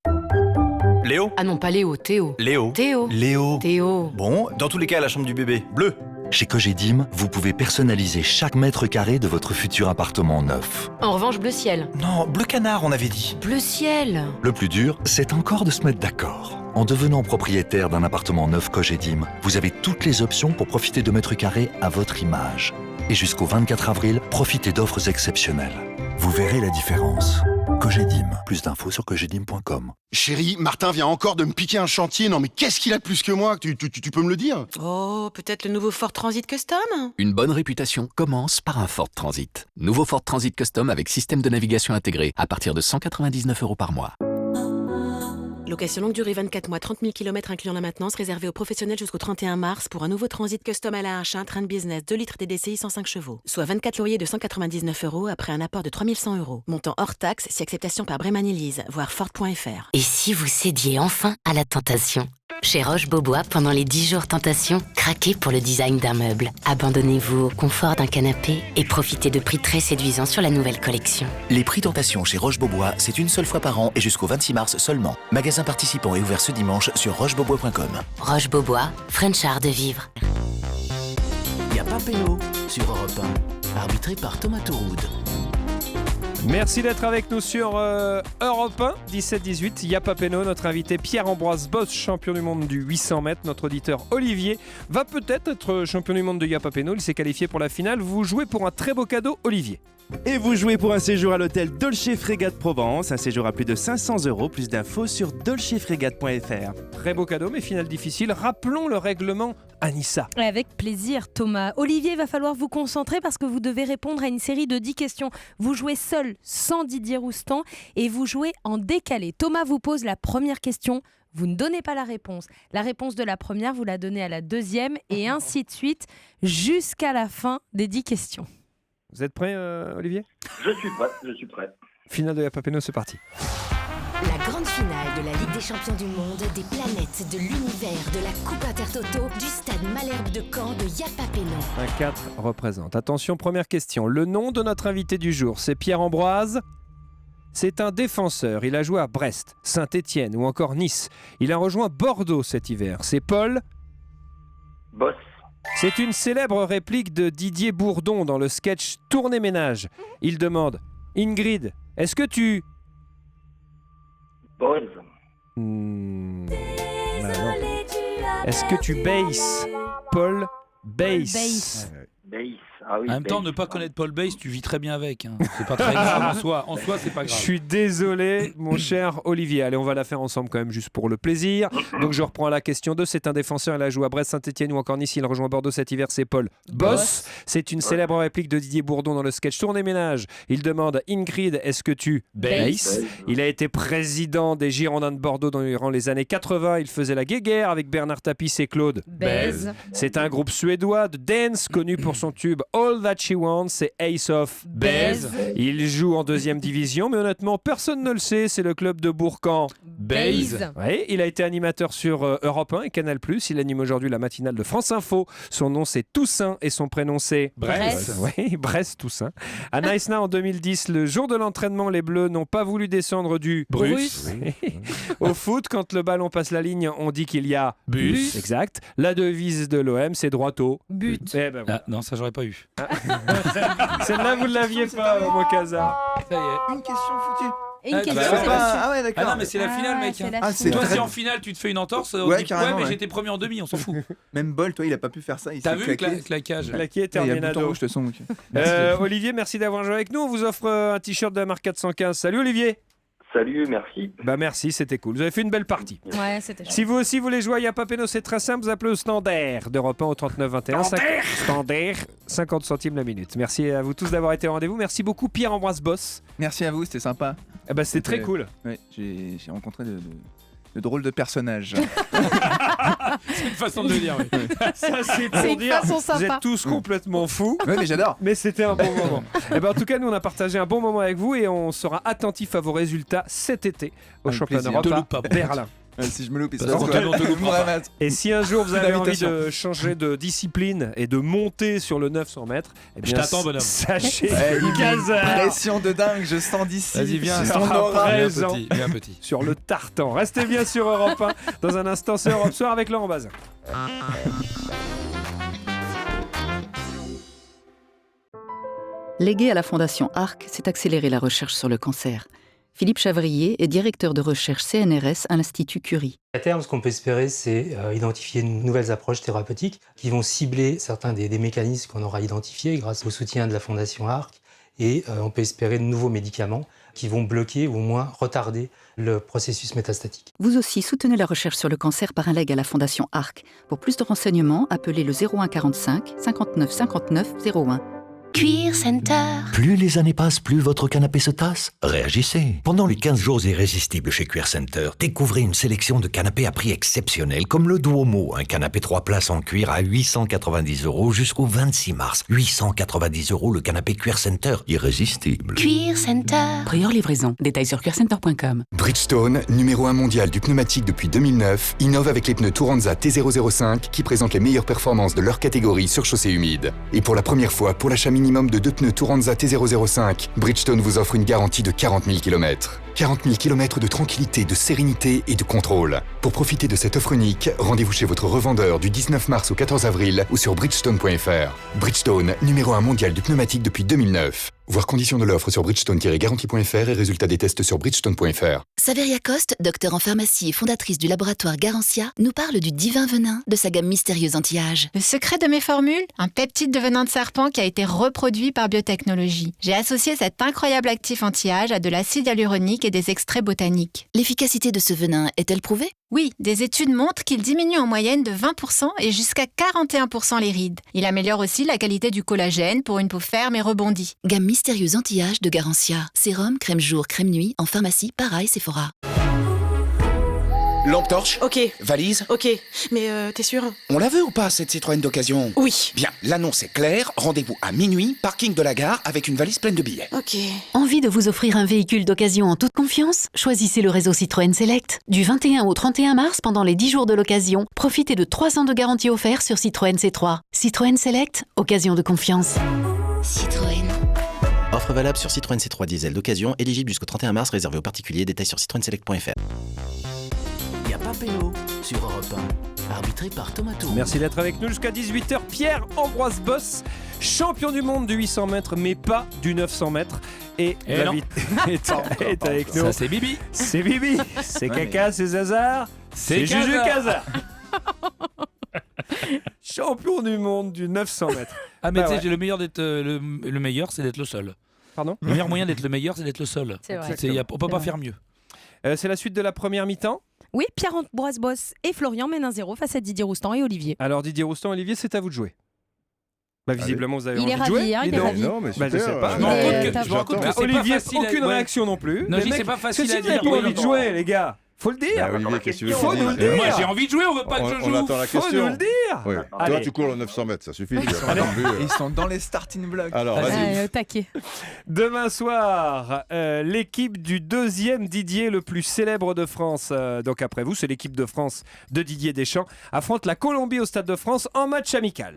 Léo? Ah non, pas Léo, Théo. Léo. Théo. Léo. Théo. Bon, dans tous les cas, la chambre du bébé, bleu. Chez Cogedim, vous pouvez personnaliser chaque mètre carré de votre futur appartement neuf. En revanche, bleu ciel. Non, bleu canard, on avait dit. Bleu ciel. Le plus dur, c'est encore de se mettre d'accord. En devenant propriétaire d'un appartement neuf Cogedim, vous avez toutes les options pour profiter de mètres carrés à votre image. Et jusqu'au 24 avril, profitez d'offres exceptionnelles. Vous verrez la différence. Cogedim. Plus d'infos sur cogedim.com. Chérie, Martin vient encore de me piquer un chantier. Non mais qu'est-ce qu'il a de plus que moi? Tu peux me le dire? Oh, peut-être le nouveau Ford Transit Custom? Une bonne réputation commence par un Ford Transit. Nouveau Ford Transit Custom avec système de navigation intégré à partir de 199 € par mois. Location longue durée 24 mois, 30 000 km incluant la maintenance, réservée aux professionnels jusqu'au 31 mars pour un nouveau Transit Custom à la H1, business, 2 litres TDCi 105 chevaux. Soit 24 loyers de 199 € après un apport de 3100 €. Montant hors taxe si acceptation par Bréman Elise, voire Ford.fr. Et si vous cédiez enfin à la tentation? Chez Roche-Beaubois, pendant les 10 jours Tentation, craquez pour le design d'un meuble. Abandonnez-vous au confort d'un canapé et profitez de prix très séduisants sur la nouvelle collection. Les prix Tentation chez Roche-Beaubois, c'est une seule fois par an et jusqu'au 26 mars seulement. Magasin participant est ouvert ce dimanche sur rochebeaubois.com. Roche-Beaubois, French Art de vivre. Y a pas péno sur Europe 1, arbitré par Thomas Touroud. Merci d'être avec nous sur Europe 1, 17-18. Y'a pas péno, notre invité Pierre-Ambroise Boss, champion du monde du 800 mètres. Notre auditeur Olivier va peut-être être champion du monde de Y'a pas péno. Il s'est qualifié pour la finale. Vous jouez pour un très beau cadeau, Olivier. Et vous jouez pour un séjour à l'hôtel Dolce Frégate Provence, un séjour à plus de 500 €. Plus d'infos sur dolcefrégate.fr. Très beau cadeau, mais finale difficile. Rappelons le règlement, Anissa. Avec plaisir, Thomas. Olivier, il va falloir vous concentrer parce que vous devez répondre à une série de 10 questions. Vous jouez seul, sans Didier Roustan, et vous jouez en décalé. Thomas vous pose la première question. Vous ne donnez pas la réponse. La réponse de la première, vous la donnez à la deuxième, et ainsi de suite, jusqu'à la fin des 10 questions. Vous êtes prêt, Olivier ? Je suis prêt. Finale de Y'a pas péno, c'est parti. La grande finale de la Ligue des champions du monde, des planètes, de l'univers, de la Coupe Intertoto, du stade Malherbe de Caen, de Y'a pas péno. Un 4 représente. Attention, première question. Le nom de notre invité du jour, c'est Pierre-Ambroise. C'est un défenseur. Il a joué à Brest, Saint-Étienne ou encore Nice. Il a rejoint Bordeaux cet hiver. C'est Paul Boss. C'est une célèbre réplique de Didier Bourdon dans le sketch Tournée ménage. Il demande « Ingrid, est-ce que tu... » Boss. non. Est-ce que tu baisses Paul Bass. Bass. Ah oui, en même temps, ne pas connaître Paul Bass, tu vis très bien avec. Hein. C'est pas très grave en soi. En soi, c'est pas grave. Je suis désolé, mon cher Olivier. Allez, on va la faire ensemble quand même, juste pour le plaisir. Donc, je reprends la question 2. C'est un défenseur. Il a joué à Brest, Saint-Étienne ou encore Nice. Il rejoint Bordeaux cet hiver. C'est Paul Boss. C'est une célèbre réplique de Didier Bourdon dans le sketch Tournée ménage. Il demande Ingrid, est-ce que tu baisses ? Il a été président des Girondins de Bordeaux durant les années 80. Il faisait la guéguerre avec Bernard Tapie et Claude Baise. C'est un groupe suédois de dance connu pour son tube All That She Wants, c'est Ace of Base. Il joue en deuxième division, mais honnêtement, personne ne le sait. C'est le club de Bourg-en Base. Ouais, il a été animateur sur Europe 1 et Canal+. Il anime aujourd'hui la matinale de France Info. Son nom, c'est Toussaint et son prénom, c'est Brest. Oui, Brest Toussaint. À Nice-Na, en 2010, le jour de l'entraînement, les Bleus n'ont pas voulu descendre du Bruce. Au foot, quand le ballon passe la ligne, on dit qu'il y a Bus. Exact. La devise de l'OM, c'est droit au but. Eh ben, voilà. Ah, non, ça j'aurais pas eu. Celle-là, vous ne l'aviez pas, mon Casa. Ça y est. Une question foutue. Et une question, bah, c'est pas- possible. Ah ouais, d'accord. Ah non, mais c'est la finale, mec. c'est la Ah, c'est Toi, très- si en finale tu te fais une entorse, on Ouais, dit carrément, mais ouais. j'étais premier en demi, on s'en fout. Même Bol, toi, il a pas pu faire ça. Il T'as s'est vu claqué. claquage. Claqué et Il y a un bouton terminado. rouge, de son. Donc. Olivier, merci d'avoir joué avec nous. On vous offre un t-shirt de la marque 415. Salut Olivier. Salut, merci. Bah merci, c'était cool. Vous avez fait une belle partie. Ouais, c'était chouette. Si vous aussi voulez jouer à Y'a pas péno, c'est très simple. Vous appelez au standard d'Europe 1 au 39 21. Standard 50 centimes la minute. Merci à vous tous d'avoir été au rendez-vous. Merci beaucoup Pierre-Ambroise Boss. Merci à vous, c'était sympa. Eh ben, c'était très cool. Ouais, j'ai rencontré de drôles de personnages. C'est une façon de le dire, oui. Ça, c'est C'est pour une dire, façon vous sympa. êtes tous complètement fous. Ouais, mais j'adore. Mais c'était un bon moment. Et ben, en tout cas, nous, on a partagé un bon moment avec vous et on sera attentif à vos résultats cet été au Avec championnat plaisir. d'Europe Te à loupe pas. Berlin. Si je me loupe, il se Parce passe qu'on quoi te loupe pas. Vraiment. Et si un jour vous avez envie d'invitation. de changer de discipline et de monter sur le 900 mètres, eh bien, Je t'attends, bonhomme. Sachez Eh, il met une Gaza pression de dingue, je sens d'ici. Vas-y, viens. Son sera aura. présent Viens petit. sur le tartan. Restez bien sur Europe 1. Dans un instant, c'est Europe Soir avec Laurent Bazin. Légué à la Fondation ARC, c'est accélérer la recherche sur le cancer. Philippe Chavrier est directeur de recherche CNRS à l'Institut Curie. À terme, ce qu'on peut espérer, c'est identifier de nouvelles approches thérapeutiques qui vont cibler certains des mécanismes qu'on aura identifiés grâce au soutien de la Fondation ARC. Et on peut espérer de nouveaux médicaments qui vont bloquer ou au moins retarder le processus métastatique. Vous aussi soutenez la recherche sur le cancer par un leg à la Fondation ARC. Pour plus de renseignements, appelez le 01 45 59 59 01. Cuir Center. Plus les années passent, plus votre canapé se tasse. Réagissez. Pendant les 15 jours irrésistibles chez Cuir Center, découvrez une sélection de canapés à prix exceptionnel, comme le Duomo, un canapé 3 places en cuir à 890 € jusqu'au 26 mars. 890 € le canapé Cuir Center, irrésistible. Cuir Center. Prix hors livraison. Détails sur cuircenter.com. Bridgestone, numéro 1 mondial du pneumatique depuis 2009, innove avec les pneus Turanza T005 qui présentent les meilleures performances de leur catégorie sur chaussée humide. Et pour la première fois, pour l'achat minimum de 2 pneus Turanza T005, Bridgestone vous offre une garantie de 40 000 km. 40 000 km de tranquillité, de sérénité et de contrôle. Pour profiter de cette offre unique, rendez-vous chez votre revendeur du 19 mars au 14 avril ou sur bridgestone.fr. Bridgestone, numéro 1 mondial du pneumatique depuis 2009. Voir conditions de l'offre sur bridgestone-garantie.fr et résultats des tests sur bridgestone.fr. Saveria Coste, docteur en pharmacie et fondatrice du laboratoire Garantia, nous parle du divin venin de sa gamme mystérieuse anti-âge. Le secret de mes formules, un peptide de venin de serpent qui a été reproduit par biotechnologie. J'ai associé cet incroyable actif anti-âge à de l'acide hyaluronique et des extraits botaniques. L'efficacité de ce venin est-elle prouvée ? Oui, des études montrent qu'il diminue en moyenne de 20% et jusqu'à 41% les rides. Il améliore aussi la qualité du collagène pour une peau ferme et rebondie. Gamme mystérieuse anti-âge de Garantia. Sérum, crème jour, crème nuit, en pharmacie, pareil, Sephora. Lampe torche. Ok. Valise. Ok. Mais t'es sûr ? On la veut ou pas, cette Citroën d'occasion ? Oui. Bien, l'annonce est claire. Rendez-vous à minuit, parking de la gare, avec une valise pleine de billets. Ok. Envie de vous offrir un véhicule d'occasion en toute confiance ? Choisissez le réseau Citroën Select. Du 21 au 31 mars, pendant les 10 jours de l'occasion, profitez de 3 ans de garantie offerte sur Citroën C3. Citroën Select, occasion de confiance. Citroën. Offre valable sur Citroën C3 Diesel d'occasion, éligible jusqu'au 31 mars, réservé aux particuliers. Détails sur citroenselect.fr. Papélo sur Europe 1, arbitré par Thomas Tour. Merci d'être avec nous jusqu'à 18h. Pierre-Ambroise Boss, champion du monde du 800 mètres, mais pas du 900 mètres. Et l'invité est avec nous. Ça, c'est Bibi. C'est Bibi. C'est Kaka, c'est Zazar. C'est Juju Casa. Champion du monde du 900 mètres. Ah, mais tu sais, le meilleur d'être le meilleur, c'est d'être le seul. Pardon ? Le meilleur moyen d'être le meilleur, c'est d'être le seul. C'est vrai. On peut pas faire mieux. C'est la suite de la première mi-temps. Oui, Pierre-Ambroise Boss et Florian mènent 1-0 face à Didier Roustan et Olivier. Alors Didier Roustan, Olivier, c'est à vous de jouer. Bah, visiblement, vous avez il envie est de ravi, jouer. hein, il est ravi. Non, mais super. Je sais pas. Je me rends compte que c'est Olivier, pas facile aucune réaction non plus. Non, c'est pas facile à dire. Si vous n'avez pas envie de jouer, les gars, faut le dire. Olivier, qu'est-ce que tu veux faut nous le dire. Moi, j'ai envie de jouer, on veut pas que je joue. On attend la question. Faut nous le dire. Oui. Toi, tu cours le 900 mètres, ça suffit. Ils sont dans les starting blocks. Alors, vas-y. Taquet. Demain soir, l'équipe du deuxième Didier le plus célèbre de France, donc après vous, c'est l'équipe de France de Didier Deschamps, affronte la Colombie au Stade de France en match amical.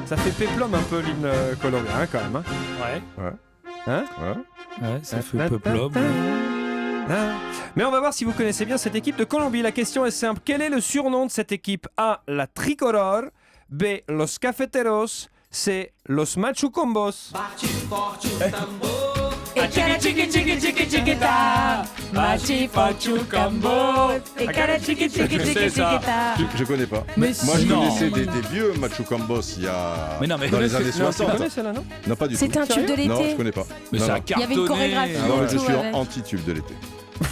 Ça fait péplum un peu l'hymne colombien hein, quand même. Hein Ouais. Hein Ouais, ça fait péplum. Mais on va voir si vous connaissez bien cette équipe de Colombie. La question est simple. Quel est le surnom de cette équipe ? A. La Tricolor. B. Los Cafeteros. C. Los Machucombos. Je connais pas. Mais moi, je non. connaissais des vieux Machucambos il y a dans les années 60. Tu connais celle-là, non ? Non, pas du tout. C'était un tube de l'été. Non, je connais pas. Mais Non, ça a non. Il y avait une chorégraphie. Ah non, mais et je tout suis avec. anti-tube de l'été.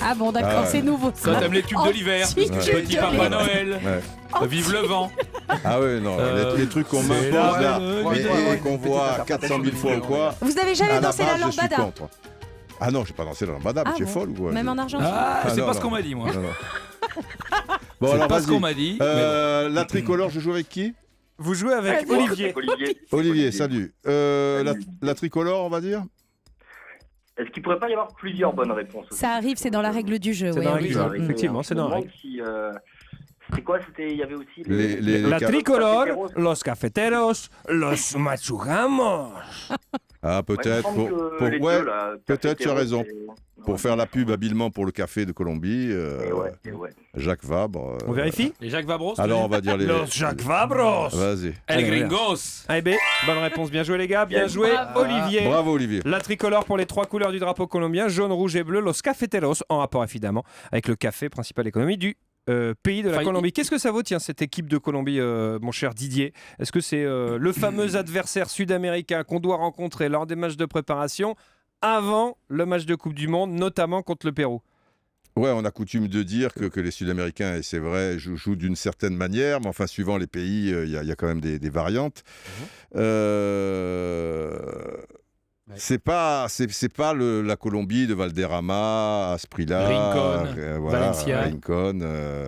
Ah bon, d'accord, c'est nouveau. Quand t'aimes les tubes de l'hiver, Petit Papa Noël, Vive le vent. Ah ouais, non, les trucs qu'on m'impose là, et qu'on voit 400 000 fois ou quoi. Vous avez jamais dansé la je suis lambada ? contre. Ah non, j'ai pas dansé la lambada, mais tu es folle ou quoi ? Même en Argentine. Ah, c'est non, pas ce non. qu'on m'a dit, moi. Non, non. Bon, C'est alors pas ce vas-y. qu'on m'a dit. La tricolore, je joue avec qui ? Vous jouez avec Olivier. Olivier, salut. La tricolore, on va dire ? Est-ce qu'il pourrait pas y avoir plusieurs bonnes réponses aussi ? Ça arrive, c'est dans la règle du jeu. C'est ouais, dans la Olivier. règle du jeu, effectivement, c'est dans la règle. C'était quoi ? Il y avait aussi La Tricolor, Los Cafeteros, Los Machucamos. Ah, peut-être. Peut-être, tu as raison. Pour faire la pub habilement pour le café de Colombie, Jacques Vabre. On vérifie ? Les Jacques Vabros. Alors, on va dire les. Los Jacques Vabros. Vas-y. El Gringos. AB, bonne réponse. Bien joué, les gars. Bien joué, Olivier. Bravo, Olivier. La tricolore pour les 3 couleurs du drapeau colombien, jaune, rouge et bleu, Los Cafeteros, en rapport évidemment avec le café, principale économie du pays de la Colombie. Qu'est-ce que ça vaut, tiens, cette équipe de Colombie, mon cher Didier ? Est-ce que c'est le fameux adversaire sud-américain qu'on doit rencontrer lors des matchs de préparation avant le match de Coupe du Monde, notamment contre le Pérou ? Ouais, on a coutume de dire que les Sud-Américains, et c'est vrai, jouent d'une certaine manière, mais enfin, suivant les pays, il y a quand même des variantes. C'est pas la Colombie de Valderrama, Asprilla, Rincon, Valencia. Rincon,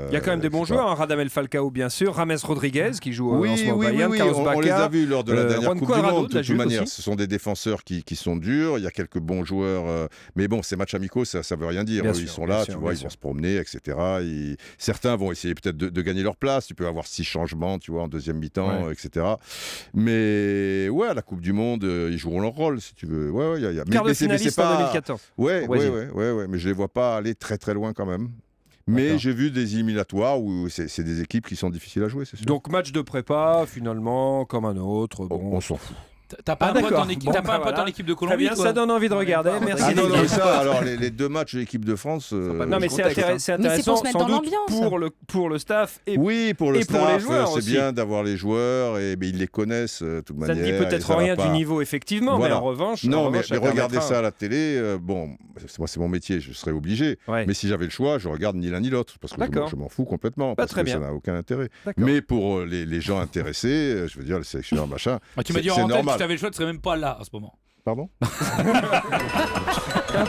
il y a quand même des bons joueurs, Radamel Falcao bien sûr, James Rodriguez qui joue en ce moment au Bayern, Carlos Bacca, on les a vus lors de la dernière Juan Coupe du Cuadrado, Monde. De toute manière, ce sont des défenseurs qui sont durs. Il y a quelques bons joueurs, mais bon, ces matchs amicaux, ça veut rien dire. Ils sont là, tu vois, ils vont se promener, etc. Certains vont essayer peut-être de gagner leur place. Tu peux avoir 6 changements, tu vois, en deuxième mi-temps, etc. Mais ouais, à la Coupe du Monde, ils joueront leur rôle, si tu veux. Ouais, il y a. Quart de finaliste en 2014. Ouais, mais je les vois pas aller très très loin quand même. Mais j'ai vu des éliminatoires où c'est des équipes qui sont difficiles à jouer, c'est sûr. Donc match de prépa, finalement, comme un autre. Bon, on s'en fout. T'as pas un pote en équipe, en équipe de Colombie, bien, ça donne envie de regarder. Merci. Ah non, ça, alors les 2 matchs de l'équipe de France. Non, mais c'est intéressant sans doute pour le staff et pour le staff, les joueurs. C'est bien d'avoir les joueurs et ils les connaissent de toute manière. Ça ne dit peut-être rien du niveau effectivement, mais en revanche. Non, mais regarder ça à la télé, bon, moi c'est mon métier, je serais obligé. Mais si j'avais le choix, je regarde ni l'un ni l'autre parce que je m'en fous complètement parce que ça n'a aucun intérêt. Mais pour les gens intéressés, je veux dire les sélectionneurs machin, c'est normal. Tu avais le choix, tu serais même pas là à ce moment. Pardon.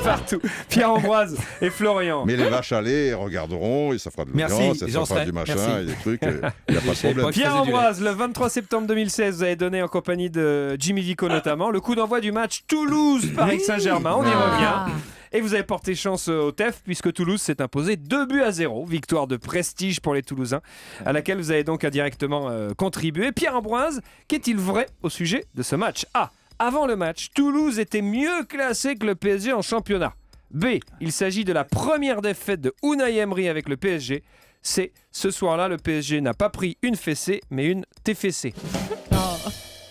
Partout. Pierre-Ambroise et Florian. Mais les vaches à lait regarderont et ça fera de l'audience, ça fera du machin et des trucs. Il n'y a pas de problème. Pierre-Ambroise, le 23 septembre 2016, vous avez donné en compagnie de Jimmy Vico notamment le coup d'envoi du match Toulouse-Paris Saint-Germain. On y revient. Et vous avez porté chance au TEF puisque Toulouse s'est imposé 2-0. Victoire de prestige pour les Toulousains à laquelle vous avez donc indirectement contribué. Pierre-Ambroise, qu'est-il vrai au sujet de ce match? A. Avant le match, Toulouse était mieux classé que le PSG en championnat. B. Il s'agit de la première défaite de Unai Emery avec le PSG. C. Ce soir-là, le PSG n'a pas pris une fessée, mais une TFC.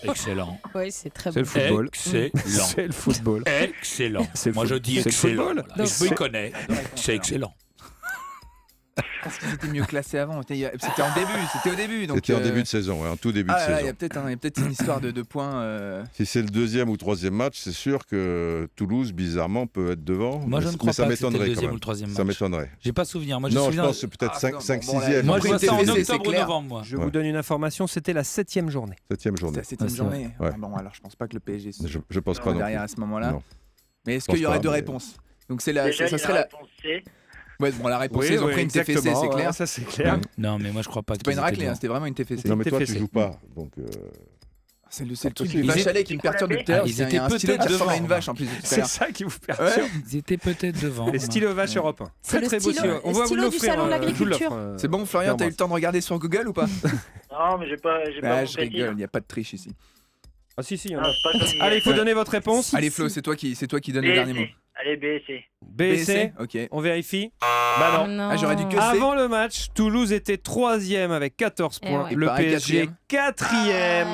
Excellent. Oui, c'est très bon. C'est le football. Excellent. C'est le football. Excellent. Moi, je dis excellent. Voilà. Je me connais. C'est excellent. Parce qu'ils étaient mieux classés avant. C'était au début. C'était en début de saison, en tout début de saison. Il y a peut-être une histoire de points. Si c'est le 2e ou 3e match, c'est sûr que Toulouse, bizarrement, peut être devant. Moi, je ne crois pas que c'était le 2e ou le 3e match. Ça m'étonnerait. J'ai pas souvenir. Moi, je pense que c'est peut-être 5-6e. Moi, je vois ça en octobre ou novembre. Moi. Je vous donne une information, c'était la 7e journée. 7e journée. C'est la 7e journée. Bon, alors je pense pas que le PSG je pense pas derrière à ce moment-là. Mais est-ce qu'il y aurait 2 réponses? Donc ça serait la réponse C. Ouais, bon, la réponse c'est ils ont pris une TFC, c'est clair. Ça, c'est clair. Non, mais moi, je crois pas que c'était pas une raclée, c'était vraiment une TFC. Non, mais toi, tu joues pas. Donc. C'est le truc du vache à lait qui me perturbe depuis tout à l'heure. Ils étaient peut-être devant. Une vache en plus. C'est ça qui vous perturbe. Ils étaient peut-être devant. Les stylos vaches européens. Très très beau. On va vous l'offrir. Du salon de l'agriculture. C'est bon, Florian, t'as eu le temps de regarder sur Google ou pas? Non, mais j'ai pas. Je rigole, il n'y a pas de triche ici. Ah si, il y en a. Allez, il faut donner votre réponse. Allez Flo, c'est toi qui donne le dernier mot. Allez, BSC. BSC, ok. On vérifie. Bah non. J'aurais dû que Avant le match, Toulouse était 3e avec 14 points. Le PSG 4e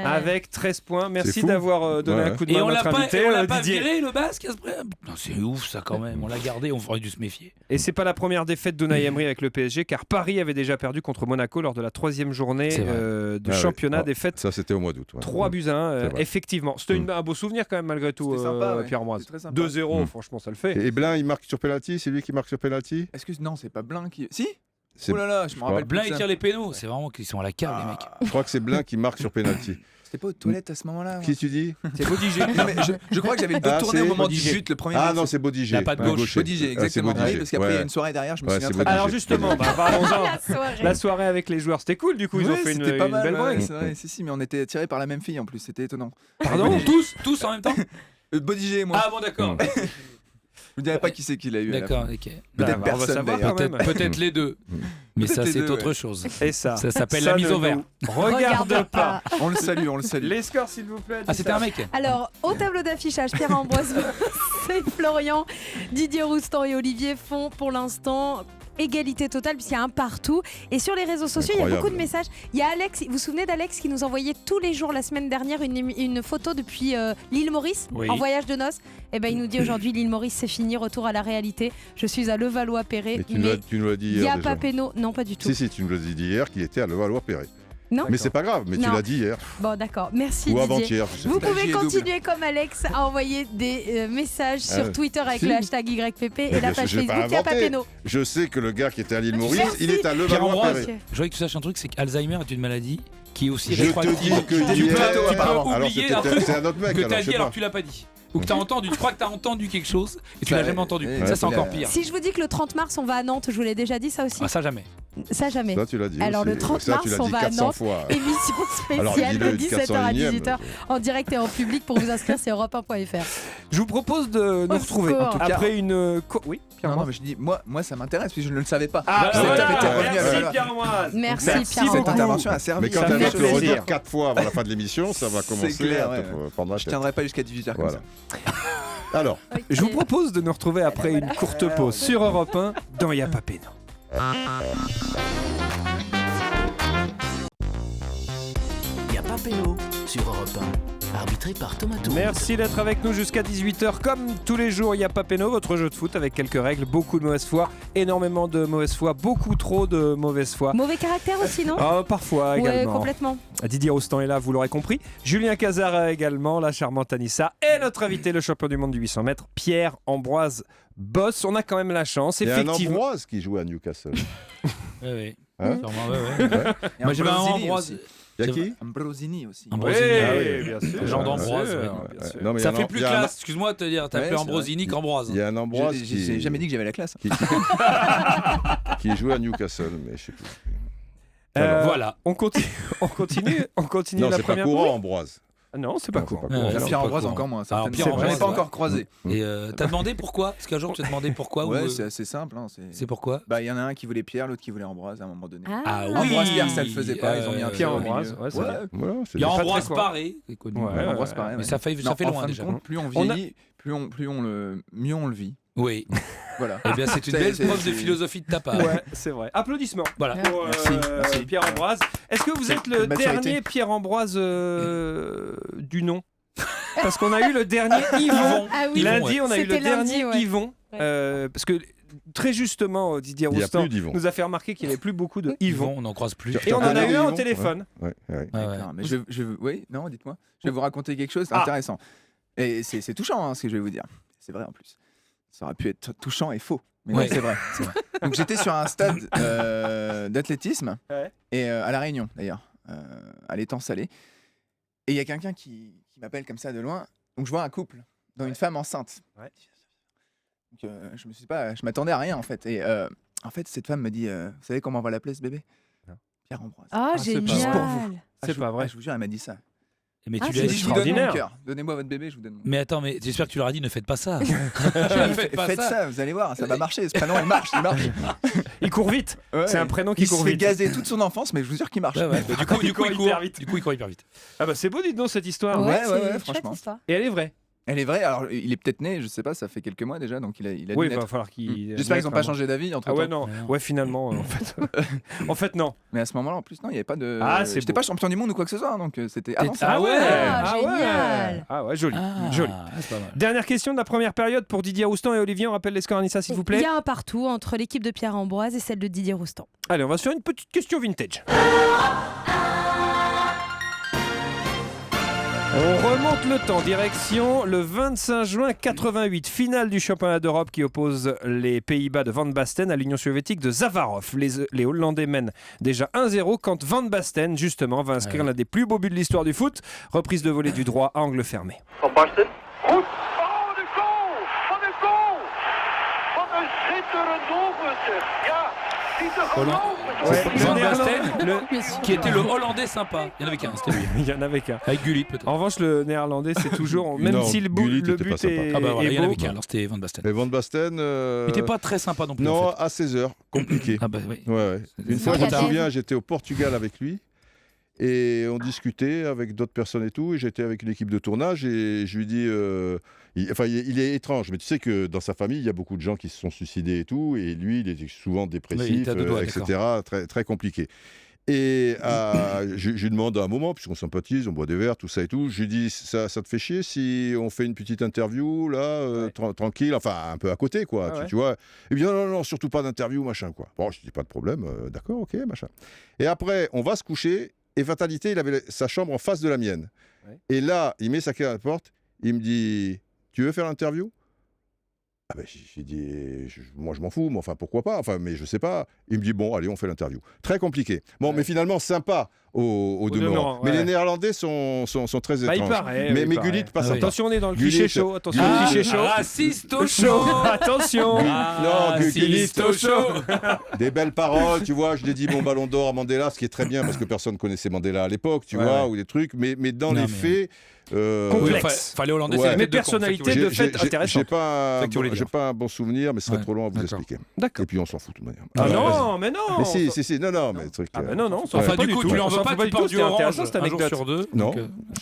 avec 13 points. Merci d'avoir donné un coup de main à notre invité. Et on l'a pas viré le Basque. C'est ouf ça quand même. On l'a gardé, on aurait dû se méfier. Et c'est pas la première défaite d'Unai Emery avec le PSG car Paris avait déjà perdu contre Monaco lors de la 3e journée de championnat. Défaite. Ça c'était au mois d'août. 3-1. Effectivement. C'était un beau souvenir quand même malgré tout. Pierre-Ambroise. 2-0, franchement ça le fait. Et Blin il marque sur penalty, c'est lui qui marque sur penalty. Est-ce que non, c'est pas Blin qui. Si. Oh là là, je me rappelle. Blin il tire les pénaux, c'est vraiment qu'ils sont à la cave les mecs. Je crois que c'est Blin qui marque sur penalty. C'était pas aux toilettes à ce moment-là. Qui tu dis? C'est Bodiger. Je crois que j'avais le dos tourné au moment du but, le premier. Ah non, c'est Bodiger. La patte gauche. Bodiger, exactement. Parce qu'après il y a une soirée derrière, je me souviens très bien. Alors justement, parlons-en. La soirée avec les joueurs, c'était cool du coup, ils ont fait une belle bringue. C'est vrai, si, mais on était attirés par la même fille en plus, c'était étonnant. Pardon? Tous en même temps? Bodiger et moi. Ah bon, d'accord. Je ne dirais pas qui c'est qui l'a eu. D'accord, ok. Peut-être personne d'ailleurs. Peut-être les deux. Mais ça, c'est autre chose. Et ça s'appelle la mise au vert. Regarde pas. On le salue. Les scores, s'il vous plaît. Ah, c'était un mec. Alors, au tableau d'affichage, Pierre-Ambroise, c'est Florian, Didier Roustan et Olivier font pour l'instant égalité totale puisqu'il y a un partout. Et sur les réseaux sociaux, il y a beaucoup de messages. Il y a Alex, vous vous souvenez d'Alex qui nous envoyait tous les jours la semaine dernière une photo depuis l'île Maurice en voyage de noces. Et ben il nous dit aujourd'hui l'île Maurice c'est fini, retour à la réalité. Je suis à Levallois-Perret. Mais tu nous l'as dit hier. Il n'y a pas Pénaud. Non, pas du tout. Si, tu nous l'as dit hier qu'il était à Levallois-Perret. Non. Mais c'est pas grave, mais tu Non. l'as dit hier. Bon, d'accord. Merci Ou Didier. avant-hier, je sais Vous pas. pouvez Plagier continuer comme Alex à envoyer des messages sur Ah, Twitter avec si. le hashtag YPP et Mais la page je l'ai pas Facebook inventé. Yapapeno. Je sais que le gars qui était à l'île Maurice, Merci. il est à Pierre-Ambroise, Levallois-Perret. je voudrais que tu saches un truc, c'est qu'Alzheimer est une maladie qui est aussi Je te rétroactive. dis que tu hier- peux apparemment. Alors, oublier c'était- un truc c'est un autre mec, que alors, t'as je sais dit alors pas. que tu l'as pas dit. Ou que t'as entendu, tu crois que t'as entendu quelque chose et tu Ça, l'as jamais entendu. oui, Ça, c'est oui, encore oui. pire. Si je vous dis que le 30 mars, on va à Nantes, je vous l'ai déjà dit ça aussi. Ah, ça, jamais. Ça, jamais. Ça, tu l'as dit Alors, aussi. le 30 Ça, mars, tu l'as on dit va à 400 Nantes. fois. Émission Alors, spéciale de dis-le, 17h à 401e. 18h en direct et en public. Pour vous inscrire, c'est europe1.fr. Je vous propose de nous Au retrouver secours. En tout cas- après une. Oui, Non, non, mais je dis, moi ça m'intéresse, puis je ne le savais pas. Ah, Cette voilà. étape était revenue à Merci Levallois. Pierre-Ambroise. Merci, Merci Pierre-Ambroise. Cette intervention a servi. Mais quand à elle va quelque te chose. le plaisir. redire 4 fois avant la fin de l'émission, ça va commencer clair, à ouais. te prendre la Je tête. tiendrai pas jusqu'à 18h comme Voilà. ça. Alors, Je vous propose de nous retrouver après une courte pause sur Europe 1 dans Yapapeno. Yapapeno sur Europe 1, arbitré par Thomas Tour. Merci d'être avec nous jusqu'à 18h. Comme tous les jours, Yapapeno, votre jeu de foot avec quelques règles, beaucoup de mauvaise foi, énormément de mauvaise foi, beaucoup trop de mauvaise foi. Mauvais caractère aussi, non Parfois Ouais, également. complètement. Didier Roustan est là, vous l'aurez compris. Julien Cazara également, la charmante Anissa. Et notre invité, le champion du monde du 800 mètres, Pierre-Ambroise Boss. On a quand même la chance, il y a un effectivement. Ambroise qui joue à Newcastle. Oui. Hein Sûrement, ouais. Et Moi, j'avais un Ambrosini Ambroise. aussi. Il y a qui Ambrosini aussi. Ambrosini. Oui, Ah oui. bien sûr. Genre Bien d'Ambroise. sûr, ouais. bien sûr. Non, mais Ça il y a fait un- plus il y a un- classe, excuse-moi de te dire, t'as Ouais, appelé c'est Ambrosini qu'Ambroise. Il y a un Ambroise J'ai jamais dit que j'avais la classe. qui joue à Newcastle, mais je sais plus. Voilà. On continue, on continue Non, la c'est pas première. courant, Ambroise. Non, c'est pas Non, c'est courant. pas courant. Alors, Pierre-Ambroise pas encore courant. moins. Alors, certainement. Pierre-Ambroise, Je l'ai pas ouais. encore croisé. Et t'as demandé pourquoi Parce qu'un jour, tu t'as demandé pourquoi Ouais, ou, c'est assez simple. Hein, c'est pourquoi Bah, il y en a un qui voulait Pierre, l'autre qui voulait Ambroise à un moment donné. Ah oui. Ambroise Pierre, ça le faisait pas. Ils ont mis un Pierre Pierre-Ambroise, au milieu. ouais, c'est bien. Voilà, c'est Il y a bien. Ambroise très courant. Paré, qui est connu. Ouais, Ambroise pareil. Mais ouais. ça fait Non, loin en fin de déjà. compte, plus on On a- vieillit, mieux on le vit. Oui. Voilà. Eh bien, c'est une belle preuve de philosophie de ta part. Ouais, c'est vrai. Applaudissements Voilà. pour Merci. Pierre-Ambroise. Est-ce que vous êtes le Quelle maturité. dernier Pierre-Ambroise du nom Parce qu'on a eu le dernier Yvon. Ah oui. Lundi, on a eu le C'était lundi, dernier ouais. Yvon. Parce que très justement, Didier Il y a Roustan plus d'Yvon. nous a fait remarquer qu'il n'y avait plus beaucoup de Yvon. On n'en croise plus. Et on en a eu un au Yvon téléphone. Ouais, ouais. Ouais, ouais. D'accord, mais oui, non, dites-moi. Je vais vous raconter quelque chose Ah. d'intéressant. Et c'est touchant ce que je vais vous dire. C'est vrai en plus. Ça aurait pu être touchant et faux. Mais non, Ouais. c'est vrai. Donc j'étais sur un stade d'athlétisme Ouais. et à La Réunion d'ailleurs, à l'étang salé. Et il y a quelqu'un qui m'appelle comme ça de loin. Donc je vois un couple, dont une femme enceinte. Ouais. Donc, je m'attendais à rien en fait. Et en fait, cette femme me dit, vous savez comment on va l'appeler ce bébé? Non. Pierre-Ambroise. Ah, c'est pas génial. vrai. pour vous. C'est pas vrai. Je vous jure, elle m'a dit ça. Mais Ah, tu c'est l'as Je dit. vous donne mon extraordinaire. cœur. Donnez-moi votre bébé, je vous donne mon cœur. Mais attends, mais j'espère que tu leur as dit ne faites pas ça. Faites pas ça. ça, vous allez voir, ça va marcher. Ce prénom, il marche. Il court vite. Ouais. C'est un prénom qui Il court se fait vite. gazer toute son enfance, mais je vous jure qu'il marche. Ouais, ouais. Du coup, il court hyper vite. Du coup, il court hyper vite. Ah bah c'est beau, dites donc cette histoire. Ouais, c'est ouais, une chouette franchement. histoire. Et elle est vraie. Elle est vraie. Alors, il est peut-être né, je sais pas, ça fait quelques mois déjà, donc il a dû Oui, il va naître. falloir qu'il. J'espère qu'ils n'ont pas naître changé d'avis entre Ah ouais, temps. non. Ouais, finalement, en fait. En fait, non. Mais à ce moment-là, en plus, non, il n'y avait pas de. Ah, c'est J'étais beau. pas champion du monde ou quoi que ce soit, donc c'était avant ça. Ah ouais. Ah, génial. Ah ouais, joli. Ah, Joli. c'est pas mal. Dernière question de la première période pour Didier Roustan et Olivier. On rappelle les scores, Anissa, s'il vous Il plaît. y a un partout entre l'équipe de Pierre-Ambroise et celle de Didier Roustan. Allez, on va sur une petite question vintage. On remonte le temps, direction le 25 juin 88, finale du championnat d'Europe qui oppose les Pays-Bas de Van Basten à l'Union soviétique de Zavarov. Les Hollandais mènent déjà 1-0 quand Van Basten, justement, va inscrire l'un des plus beaux buts de l'histoire du foot. Reprise de volée du droit à angle fermé. Van Basten. Goed. Oh, de goal! Wat een goal! Wat een schitterend doelpunt, zeg. Ja, niet te geloven. Van Le Basten, néerlandais- qui était le Hollandais sympa. Il y en avait qu'un, c'était lui. Il y en avait qu'un. Avec Gullit, peut-être. En revanche, le néerlandais, c'est toujours, même Non, si le Gullit but était pas sympa. est, Ah bah voilà, est il y en beau. avait qu'un, alors c'était Van Basten. Mais Van Basten. Il était pas très sympa non plus. Non, en fait. à 16h, compliqué. Ah bah oui. Ouais. Une fois, je Moi, me souviens, j'étais au Portugal avec lui et on discutait avec d'autres personnes et tout. Et j'étais avec une équipe de tournage et je lui dis, il est étrange, mais tu sais que dans sa famille, il y a beaucoup de gens qui se sont suicidés et tout. Et lui, il était souvent Oui, il dépressif, était à deux doigts, etc. Très, très compliqué. Et je lui demande à un moment, puisqu'on sympathise, on boit des verres, tout ça et tout, je lui dis, ça te fait chier si on fait une petite interview, là, tranquille, enfin, un peu à côté, quoi, tu vois. Il me dit, non, surtout pas d'interview, machin, quoi. Bon, je dis, pas de problème, d'accord, ok, machin. Et après, on va se coucher, Et fatalité, il avait sa chambre en face de la mienne. Ouais. Et là, il met sa clé à la porte, il me dit « Tu veux faire l'interview ?» Ah ben, j'ai dit, moi je m'en fous, mais enfin pourquoi pas, mais je sais pas. Il me dit bon, allez, on fait l'interview. Très compliqué. Bon, mais finalement sympa au demeurant. Mais les Néerlandais sont très étranges. Il paraît, mais Gullit passe sympa. Attention, on est dans le cliché chaud. Attention, le cliché chaud. Raciste au chaud. Attention. Non, Gullit au chaud. Des belles paroles, tu vois. Je l'ai dit, mon ballon d'or à Mandela, ce qui est très bien parce que personne connaissait Mandela à l'époque, tu vois, ou des trucs. Mais dans les faits. Complexe. Fallait Hollandais, mais personnalité de fait intéressante. J'ai pas un bon souvenir, mais ce serait trop long à vous expliquer. D'accord. Et puis on s'en fout de toute manière. Ah non, mais non. Mais si, non, mais truc. Ah mais non, enfin du coup, tu lui en veux pas, tu portes du orange cette anecdote sur 2. Non.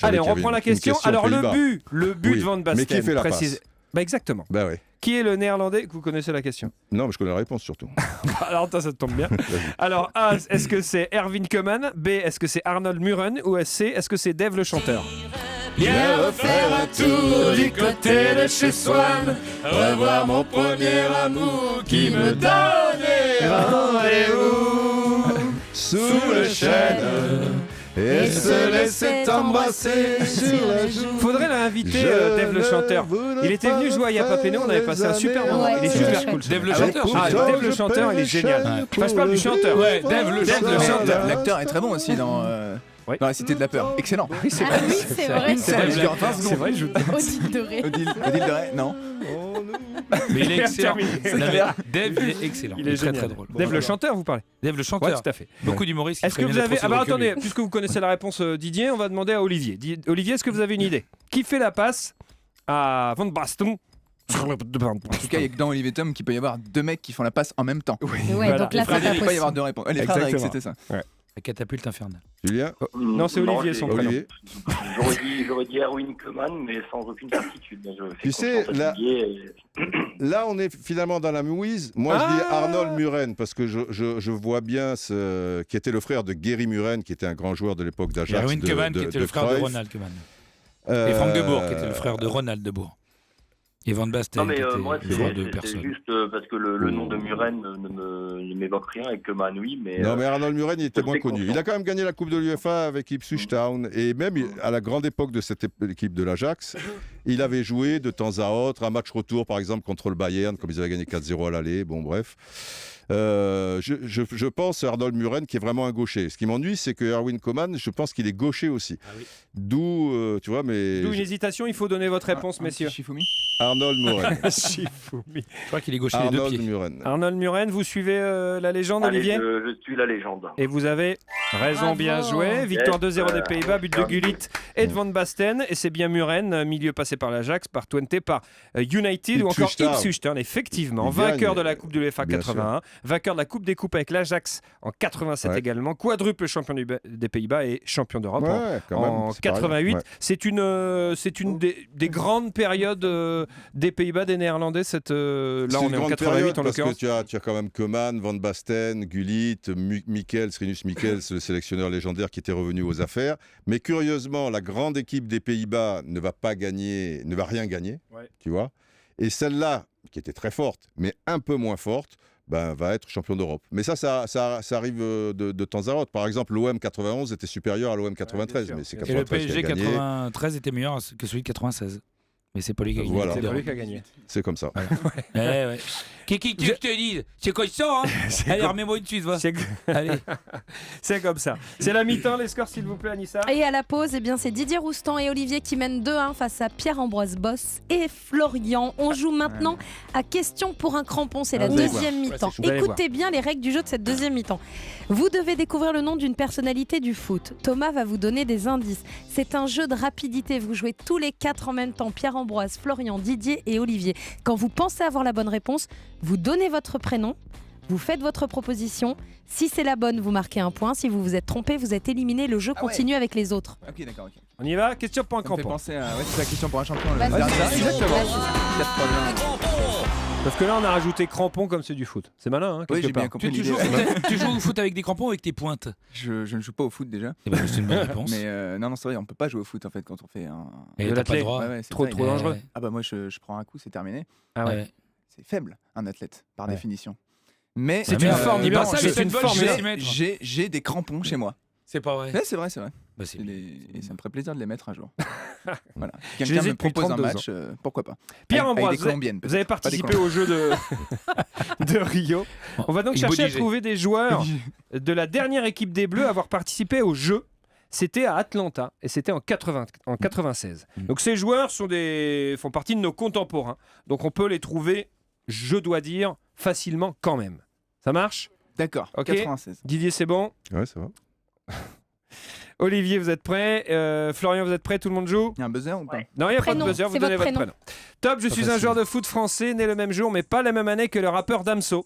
Allez, on reprend la question. Alors le but de Van Basten. Mais qui fait la passe ? Bah exactement. Bah ouais. Qui est le Néerlandais ? Vous connaissez la question ? Non, mais je connais la réponse surtout. Alors ça tombe bien. Alors A, est-ce que c'est Erwin Koeman ? B, est-ce que c'est Arnold Muren ? Ou C, est-ce que c'est Dave le chanteur ? Viens refaire un tour du côté de chez Swan, revoir mon premier amour qui me donnait rendez-vous sous le chêne et se laisser embrasser sur la joue. Faudrait l'inviter, Dave le chanteur. Il était venu jouer à Yapapeno, on avait passé un super moment. Il est super cool. Dave le chanteur. Dave le chanteur, il est génial. Enfin, je parle du chanteur. Ouais, Dave le chanteur. L'acteur est très bon aussi dans la Cité de la Peur. Excellent. Oui, c'est vrai. C'est vrai, je Odile de Ré. Odile de Ré, non. Mais il est excellent. Dave, il est excellent. Il est très très drôle. Dave le chanteur, vous parlez ? Dave le chanteur. Ouais, tout à fait. Beaucoup d'humoristes. Est-ce que vous avez... attendez, puisque vous connaissez la réponse Didier, on va demander à Olivier. Olivier, est-ce que vous avez une idée ? Qui fait la passe à Van Basten ? En tout cas, il y a que dans Olivier Tom qu'il peut y avoir deux mecs qui font la passe en même temps. Ouais, voilà. Donc là, il ne peut pas y avoir deux réponses. Les Frédéric, c'était ça. Ouais. La catapulte infernale. Julien ? Non, c'est Olivier son prénom. J'aurais dit Erwin Koeman, mais sans aucune certitude. Tu sais, là, on est finalement dans la mouise. Moi, je dis Arnold Muren, parce que je vois bien qui était le frère de Gary Muren, qui était un grand joueur de l'époque d'Ajax. Erwin Koeman, qui était le frère de Ronald Koeman. Et Frank de Boer, qui était le frère de Ronald de Boer. Et Van Basten, qui était moi, le joueur de personne. C'est juste parce que le nom de Muren ne m'évoque rien et que Manoui, mais... Non, mais Arnold Muren, il était moins connu. Il a quand même gagné la Coupe de l'UEFA avec Ipswich Town. Et même à la grande époque de cette équipe de l'Ajax, il avait joué de temps à autre un match retour, par exemple, contre le Bayern, comme ils avaient gagné 4-0 à l'aller. Bon, bref. Je pense à Arnold Muren qui est vraiment un gaucher. Ce qui m'ennuie, c'est que Erwin Koeman, je pense qu'il est gaucher aussi. Ah oui. D'où, tu vois, mais... D'où une hésitation, il faut donner votre réponse, messieurs. Shifumi. Arnold Muren. Shifumi. Je crois qu'il est gaucher les deux pieds. Muren. Arnold Muren, vous suivez la légende, Olivier ? Je suis la légende. Et vous avez raison, bien joué. Victoire 2-0 des Pays-Bas, but de Gullit et de Van Basten. Et c'est bien Muren, milieu passé par l'Ajax, par Twente, par United ou encore Ipswich Town, effectivement. Vainqueur de la Coupe de l'UEFA 81, vainqueur de la Coupe des Coupes avec l'Ajax en 87 également, quadruple champion des Pays-Bas et champion d'Europe en 88. C'est une des grandes périodes des Pays-Bas, des Néerlandais. Là, on est en 88 en l'occurrence. Parce que tu as quand même Koeman, Van Basten, Gullit, Rinus Michels, le sélectionneur légendaire qui était revenu aux affaires. Mais curieusement, la grande équipe des Pays-Bas ne va rien gagner, tu vois. Et celle-là, qui était très forte, mais un peu moins forte, va être champion d'Europe. Mais ça arrive de temps à autre. Par exemple, l'OM 91 était supérieur à l'OM 93. Mais c'est 93 et le PSG qui a gagné. 93 était meilleur que celui de 96. Mais c'est pas lui qui a gagné. Voilà. C'est pas lui qui a gagné. C'est comme ça. Ouais. Qu'est-ce que je te dis ? C'est quoi ça, hein ? Allez, remets-moi une suite, va. Allez. C'est comme ça. C'est la mi-temps, les scores, s'il vous plaît, Anissa. Et à la pause, c'est Didier Roustan et Olivier qui mènent 2-1 face à Pierre-Ambroise Boss et Florian. On joue maintenant à question pour un crampon. C'est la deuxième mi-temps. Écoutez bien les règles du jeu de cette deuxième mi-temps. Vous devez découvrir le nom d'une personnalité du foot. Thomas va vous donner des indices. C'est un jeu de rapidité. Vous jouez tous les 4 en même temps. Pierre-Ambroise, Florian, Didier et Olivier. Quand vous pensez avoir la bonne réponse, vous donnez votre prénom, vous faites votre proposition. Si c'est la bonne, vous marquez un point. Si vous vous êtes trompé, vous êtes éliminé. Le jeu continue avec les autres. Ok, d'accord. Okay. On y va. Question pour un crampon. C'est la question pour un champion. Exactement. Parce que là, on a rajouté crampon comme c'est du foot. C'est malin, hein, oui, j'ai bien compris. Tu joues au foot avec des crampons ou avec tes pointes ? Je ne joue pas au foot déjà. C'est une bonne réponse. Mais non, c'est vrai, on peut pas jouer au foot en fait quand on fait un. Et t'as pas le droit. Trop dangereux. Ah bah moi, je prends un coup, c'est terminé. Ah ouais. C'est faible, un athlète, par définition. Mais c'est une forme. j'ai des crampons chez moi. C'est pas vrai. Ouais, c'est vrai. Bah, c'est Et ça me ferait plaisir de les mettre un jour. Voilà. Je Quelqu'un les ai me depuis propose un 32 match, pourquoi pas. Pierre Avec Ambroise, des Colombiennes, vous avez peut-être. Pas des participé au jeu de Rio. On va donc chercher à trouver des joueurs de la dernière équipe des Bleus à avoir participé au jeu. C'était à Atlanta et c'était en 96. Donc ces joueurs font partie de nos contemporains. Donc on peut les trouver, je dois dire, facilement quand même. Ça marche ? D'accord, Ok. 96. Didier, c'est bon ? Ouais, ça va. Olivier, vous êtes prêt ? Florian, vous êtes prêt ? Tout le monde joue ? Il y a un buzzer ou pas ? Non, il n'y a pas de Prénom, buzzer, vous c'est donnez votre votre prénom. Top, je suis un joueur de foot français, né le même jour, mais pas la même année que le rappeur Damso.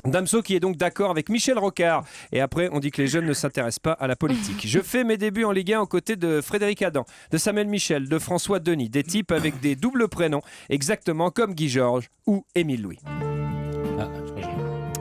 Damso qui est donc d'accord avec Michel Rocard. Et après, on dit que les jeunes ne s'intéressent pas à la politique. Je fais mes débuts en Ligue 1 aux côtés de Frédéric Adam, de Samuel Michel, de François Denis, des types avec des doubles prénoms, exactement comme Guy Georges ou Émile Louis.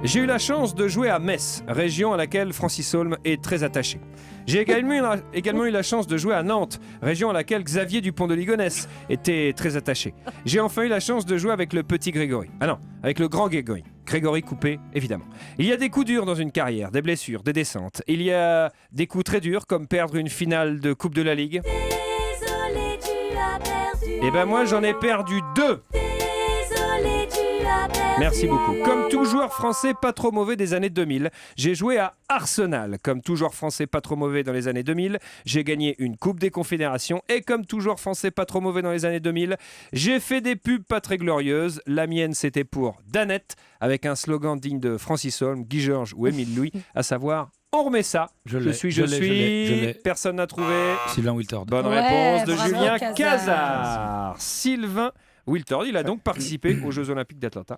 J'ai eu la chance de jouer à Metz, région à laquelle Francis Holm est très attaché. J'ai également eu la chance de jouer à Nantes, région à laquelle Xavier Dupont de Ligonnès était très attaché. J'ai enfin eu la chance de jouer avec le petit Grégory. Ah non, avec le grand Grégory. Grégory Coupé, évidemment. Il y a des coups durs dans une carrière, des blessures, des descentes. Il y a des coups très durs, comme perdre une finale de Coupe de la Ligue. Désolé, tu as perdu. Et ben moi, j'en ai perdu 2. Désolé, tu as perdu. Merci beaucoup. Comme tout joueur français pas trop mauvais des années 2000, j'ai joué à Arsenal. Comme tout joueur français pas trop mauvais dans les années 2000, j'ai gagné une Coupe des Confédérations. Et comme tout joueur français pas trop mauvais dans les années 2000, j'ai fait des pubs pas très glorieuses. La mienne, c'était pour Danette, avec un slogan digne de Francis Holm, Guy Georges ou Émile Louis, à savoir « On remet ça ». Je l'ai. Personne n'a trouvé. Sylvain Wiltord. Bonne réponse de Julien Cazard. Sylvain Wiltord, il a donc participé aux Jeux Olympiques d'Atlanta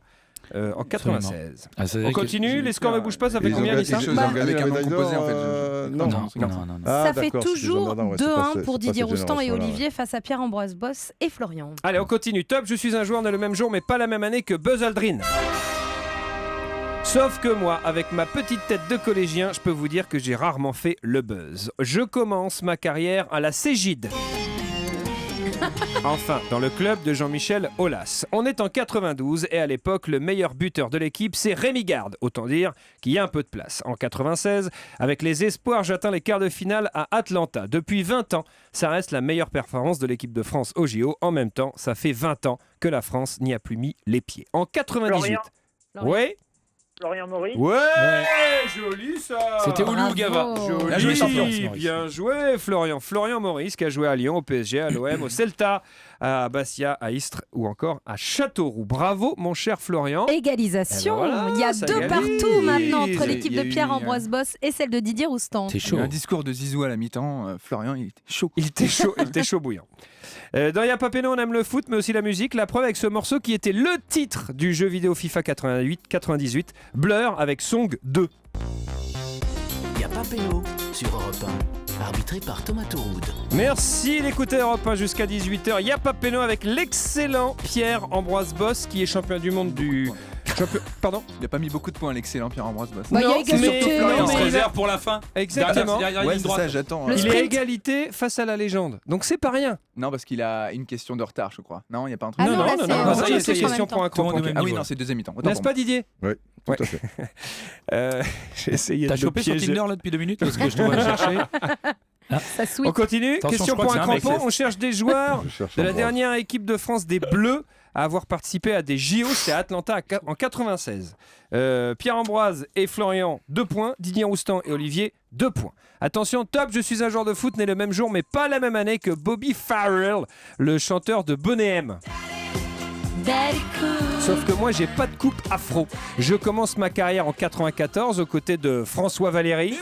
en 96. On continue, les scores ne bougent pas, ça fait combien Lisa ? Avec un nom composé en fait. Non. Ça fait toujours 2-1 pour Didier Roustan et Olivier face à Pierre-Ambroise Boss et Florian. Allez, on continue. Top, je suis un joueur né le même jour mais pas la même année que Buzz Aldrin. Sauf que moi, avec ma petite tête de collégien, je peux vous dire que j'ai rarement fait le buzz. Je commence ma carrière à la Cégide. Enfin, dans le club de Jean-Michel Aulas. On est en 92 et à l'époque, le meilleur buteur de l'équipe, c'est Rémi Garde. Autant dire qu'il y a un peu de place. En 96, avec les espoirs, j'atteins les quarts de finale à Atlanta. Depuis 20 ans, ça reste la meilleure performance de l'équipe de France au JO. En même temps, ça fait 20 ans que la France n'y a plus mis les pieds. En 98... Oui. Florian Maurice. Ouais, joli ça. C'était Oulou Gava. Joli, bien joué Florian. Florian Maurice qui a joué à Lyon, au PSG, à l'OM, au Celta, à Bastia, à Istres ou encore à Châteauroux. Bravo mon cher Florian. Égalisation. Voilà, il y a ça 2 égalise. partout maintenant entre l'équipe Il y a de eu Pierre-Ambroise Boss et celle de Didier Roustan. C'est chaud. Un discours de Zizou à la mi-temps. Florian, il était chaud. Il était chaud bouillant. Dans Y'a pas Péno, on aime le foot, mais aussi la musique. La preuve avec ce morceau qui était le titre du jeu vidéo FIFA 98, Blur avec Song 2. Y'a pas Péno sur Europe 1, arbitré par Thomas Touroud. Merci d'écouter Europe 1 jusqu'à 18h. Y'a pas Péno avec l'excellent Pierre-Ambroise Boss qui est champion du monde du... Pardon ? Il n'a pas mis beaucoup de points à l'excellent Pierre-Ambroise Boss. Bah, il y a Non, égalité. mais Il se réserve pour la fin. Exactement. Ouais, c'est ça, j'attends. Il est égalité face à la légende. Donc c'est pas rien. Non, parce qu'il a une question de retard, je crois. Non, il n'y a pas un truc. Ah non, là, c'est- ça y est, c'est c'est en question même pour un temps. coup. Tout le monde est au même Ah oui, niveau. non, c'est deuxième mi-temps. N'est-ce pas Didier ? Oui, tout Ouais. à fait. J'ai essayé T'as de chopé sur piéger. Tinder là depuis 2 minutes parce que je te vois chercher. Ça switch. On continue. Attention, Question je crois pour que un c'est un mec, crampon. c'est- On cherche des joueurs Je cherche de la Ambroise. dernière équipe de France des Bleus à avoir participé à des JO. C'est à Atlanta en 96. Pierre-Ambroise et Florian, 2 points. Didier Roustan et Olivier, 2 points. Attention, top, je suis un joueur de foot né le même jour mais pas la même année que Bobby Farrell, le chanteur de Boney M. Sauf que moi, j'ai pas de coupe afro. Je commence ma carrière en 94 aux côtés de François Valéry.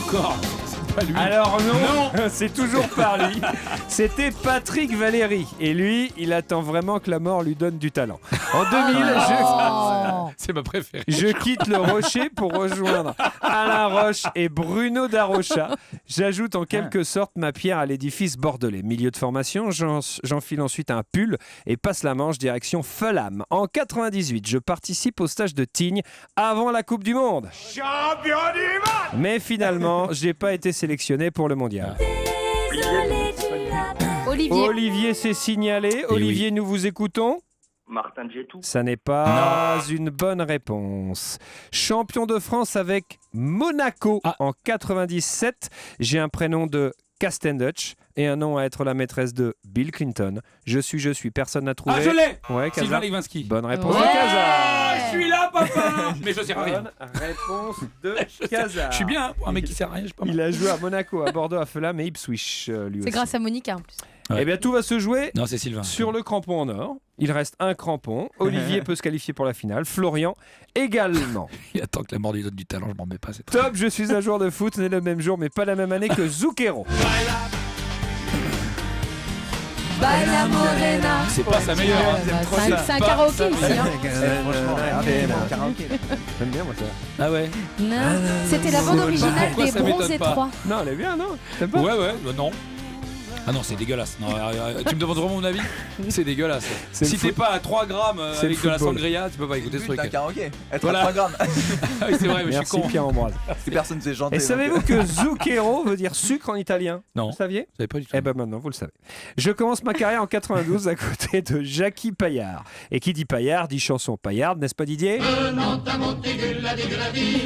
Encore. C'est pas lui. Alors non, c'est toujours par lui. C'était Patrick Valéry. Et lui, il attend vraiment que la mort lui donne du talent. En 2000, C'est ma préférée. je quitte le Rocher pour rejoindre Alain Roche et Bruno Darocha. J'ajoute en quelque sorte ma pierre à l'édifice bordelais. Milieu de formation, j'enfile ensuite un pull et passe la Manche direction Fulham. En 98, je participe au stage de Tignes avant la Coupe du Monde. Champion du monde. Mais finalement, j'ai pas été sélectionné pour le mondial. Olivier. Olivier s'est signalé. Olivier, nous vous écoutons. Martin Djetou. Ça n'est pas une bonne réponse. Champion de France avec Monaco en 97. J'ai un prénom de Castenduch et un nom à être la maîtresse de Bill Clinton. Je suis, personne n'a trouvé. Ah, je l'ai. Ouais, Casa. Sylvain Levinsky. Bonne réponse de Casa. Je suis là, papa. Mais je sais rien. Bonne réponse de Casa. Je suis bien, hein, pour un mec qui sert à rien. Il a joué à Monaco, à Bordeaux, à Fulham et Ipswich, lui aussi. C'est grâce à Monica en plus. Eh bien, tout va se jouer Non, c'est Sylvain. sur le crampon en or. Il reste un crampon. Olivier peut se qualifier pour la finale. Florian également. Il attend que la mort lui donne du talent, je m'en remets pas. C'est très... Top, je suis un joueur de foot, né le même jour, mais pas la même année que Zucchero. Baila Morena. C'est pas sa meilleure. C'est un karaoké ici. Franchement, karaoké. J'aime bien, moi, ça. Ah ouais. Non, c'était la bande originale Pourquoi des ça m'étonne Bronzés pas 3. Non, elle est bien, non? T'aimes pas? Ouais, non. Ah non, c'est dégueulasse. Non, tu me demandes vraiment mon avis? C'est dégueulasse. Si t'es pas à 3 grammes avec de la sangria, tu peux pas écouter ce truc. C'est un karaoké. Être Voilà. à 3 grammes. Ah oui, c'est vrai, mais Merci, je suis con. Pierre-Ambroise. Parce que personne ne sait chanter. Et savez-vous que Zucchero veut dire sucre en italien? Non. Vous saviez? Je savais pas du tout. Eh ben maintenant, vous le savez. Je commence ma carrière en 92 à côté de Jackie Paillard. Et qui dit Paillard dit chanson paillarde, n'est-ce pas Didier?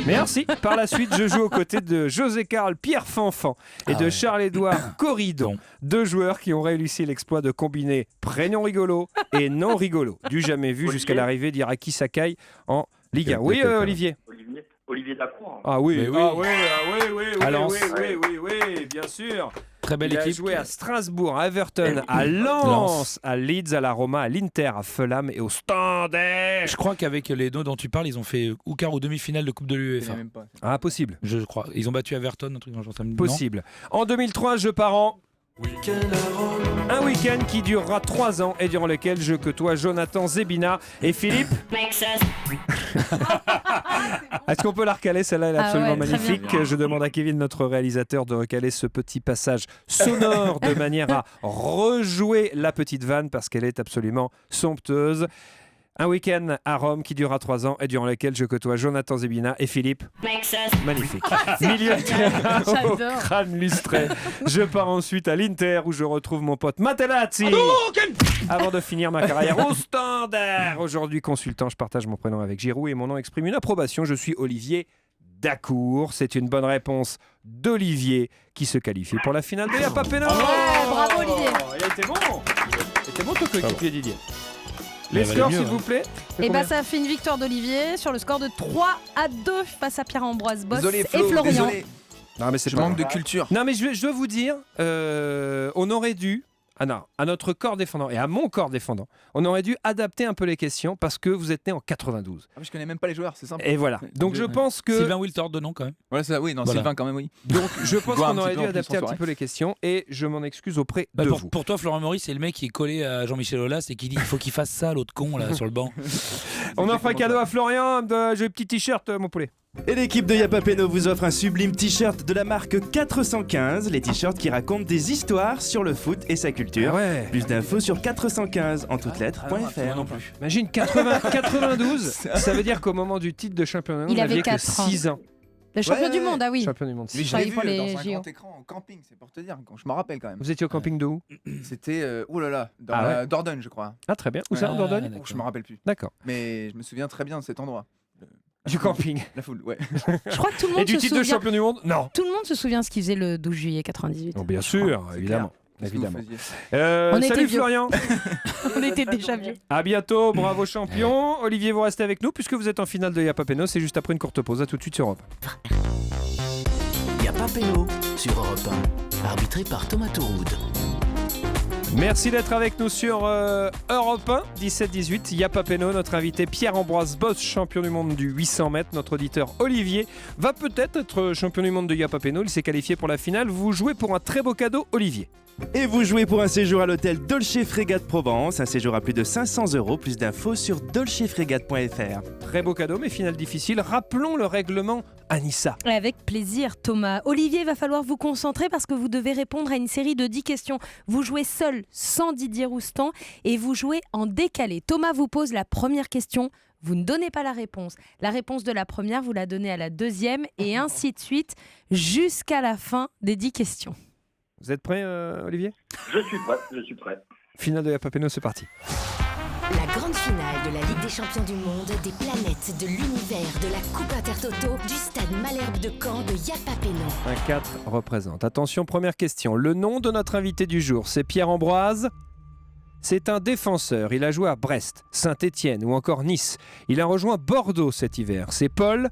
Merci. Par la suite, je joue aux côtés de José Carl Pierre Fanfan et de Charles-Édouard Corridon, deux joueurs qui ont réussi l'exploit de combiner prénom rigolo et non rigolo, du jamais vu jusqu'à l'arrivée d'Iraki Sakai en Ligue 1. Oui, Olivier. Olivier Dacour. Ah oui, Mais oui. À Lens. oui, bien sûr. Très belle Il a équipe. joué à Strasbourg, à Everton, à Lens, à Leeds, à la Roma, à l'Inter, à Fulham et au Standard. Je crois qu'avec les deux dont tu parles, ils ont fait ou quart ou demi-finale de Coupe de l'UEFA. Ah, possible. Je crois. Ils ont battu Everton, un truc dans le genre. Possible. En 2003, je pars en... Un week-end qui durera 3 ans et durant lequel je côtoie Jonathan Zebina et Philippe. Est-ce qu'on peut la recaler? Celle-là, elle est absolument magnifique. Je demande à Kevin, notre réalisateur, de recaler ce petit passage sonore de manière à rejouer la petite vanne parce qu'elle est absolument somptueuse. Un week-end à Rome qui durera 3 ans et durant lequel je côtoie Jonathan Zebina et Philippe. Magnifique. Milieu de terrain au crâne lustré. Je pars ensuite à l'Inter où je retrouve mon pote Materazzi. Avant de finir ma carrière au Standard. Aujourd'hui consultant, je partage mon prénom avec Giroud et mon nom exprime une approbation. Je suis Olivier Dacour. C'est une bonne réponse d'Olivier qui se qualifie pour la finale de Y'a pas péno. Bravo Olivier. Il était bon. C'était bon ton coéquipier Didier. Les scores, s'il vous plaît. Et bah ça fait une victoire d'Olivier sur le score de 3-2 face à Pierre-Ambroise Boss Désolé, et Flo, Florian. désolé. Non mais c'est Je pas manque grave. de culture. Non mais je dois vous dire, on aurait dû, à notre corps défendant et à mon corps défendant, on aurait dû adapter un peu les questions parce que vous êtes né en 92. Ah, mais je connais même pas les joueurs, c'est simple. Et voilà. Donc je pense que... Sylvain Wiltord de nom quand même. Voilà, c'est ça, oui, non, Voilà. Sylvain quand même, oui. Donc je pense Voir un qu'on aurait petit dû peu en plus adapter en un petit soirée. peu les questions et je m'en excuse auprès de vous. Pour toi, Florent Maurice, c'est le mec qui est collé à Jean-Michel Aulas et qui dit il faut qu'il fasse ça, l'autre con là sur le banc. On offre un cadeau à Florian, j'ai un petit t-shirt mon poulet. Et l'équipe de Y'a pas péno vous offre un sublime t-shirt de la marque 415, les t-shirts qui racontent des histoires sur le foot et sa culture. Ah ouais. Plus d'infos sur 415 en toutes lettres.fr. non plus. Imagine 92, ça veut dire qu'au moment du titre de champion du monde, Il avait que 4 ans. 6 ans. Le champion du monde, ah oui. Champion du monde. Lui, je travaille l'ai vu pour les dans un JO. grand écran en camping, c'est pour te dire. Je m'en rappelle quand même. Vous étiez au camping de où? C'était, oh là là, dans Ah ouais. Dordogne, je crois. Ah très bien. Où ça, en Dordogne? Je me rappelle plus. D'accord. Mais je me souviens très bien de cet endroit. Du camping. La foule, ouais. Je crois que tout le monde Et du se titre de souvient. champion du monde? Non. Tout le monde se souvient ce qu'il faisait le 12 juillet 98. Oh, bien sûr, c'est évidemment. Qu'est-ce que vous Évidemment. faisiez On était Salut vieux. Florian. On était déjà vieux. À bientôt, bravo champion. Olivier, vous restez avec nous puisque vous êtes en finale de Y'a pas péno. C'est juste après une courte pause. À tout de suite sur Europe. Y'a pas péno sur Europe 1, arbitré par Thomas Touroud. Merci d'être avec nous sur Europe 1, 17-18. Y'a pas péno, notre invité Pierre-Ambroise Boss, champion du monde du 800 mètres. Notre auditeur Olivier va peut-être être champion du monde de Y'a pas péno. Il s'est qualifié pour la finale. Vous jouez pour un très beau cadeau, Olivier. Et vous jouez pour un séjour à l'hôtel Dolce Frégate Provence, un séjour à plus de 500 €. Plus d'infos sur dolcefrégate.fr. Très beau cadeau, mais finale difficile. Rappelons le règlement, Anissa. Avec plaisir, Thomas. Olivier, il va falloir vous concentrer parce que vous devez répondre à une série de 10 questions. Vous jouez seul, sans Didier Roustan, et vous jouez en décalé. Thomas vous pose la première question. Vous ne donnez pas la réponse. La réponse de la première, vous la donnez à la deuxième, et ainsi de suite, jusqu'à la fin des 10 questions. Vous êtes prêt, Olivier? Je suis prêt. Finale de Y'a pas péno, c'est parti. La grande finale de la Ligue des Champions du Monde, des planètes, de l'univers, de la Coupe Intertoto, du stade Malherbe de Caen, de Yapapéno. Un 4 représente. Attention, première question. Le nom de notre invité du jour, c'est Pierre Ambroise. C'est un défenseur. Il a joué à Brest, Saint-Étienne ou encore Nice. Il a rejoint Bordeaux cet hiver. C'est Paul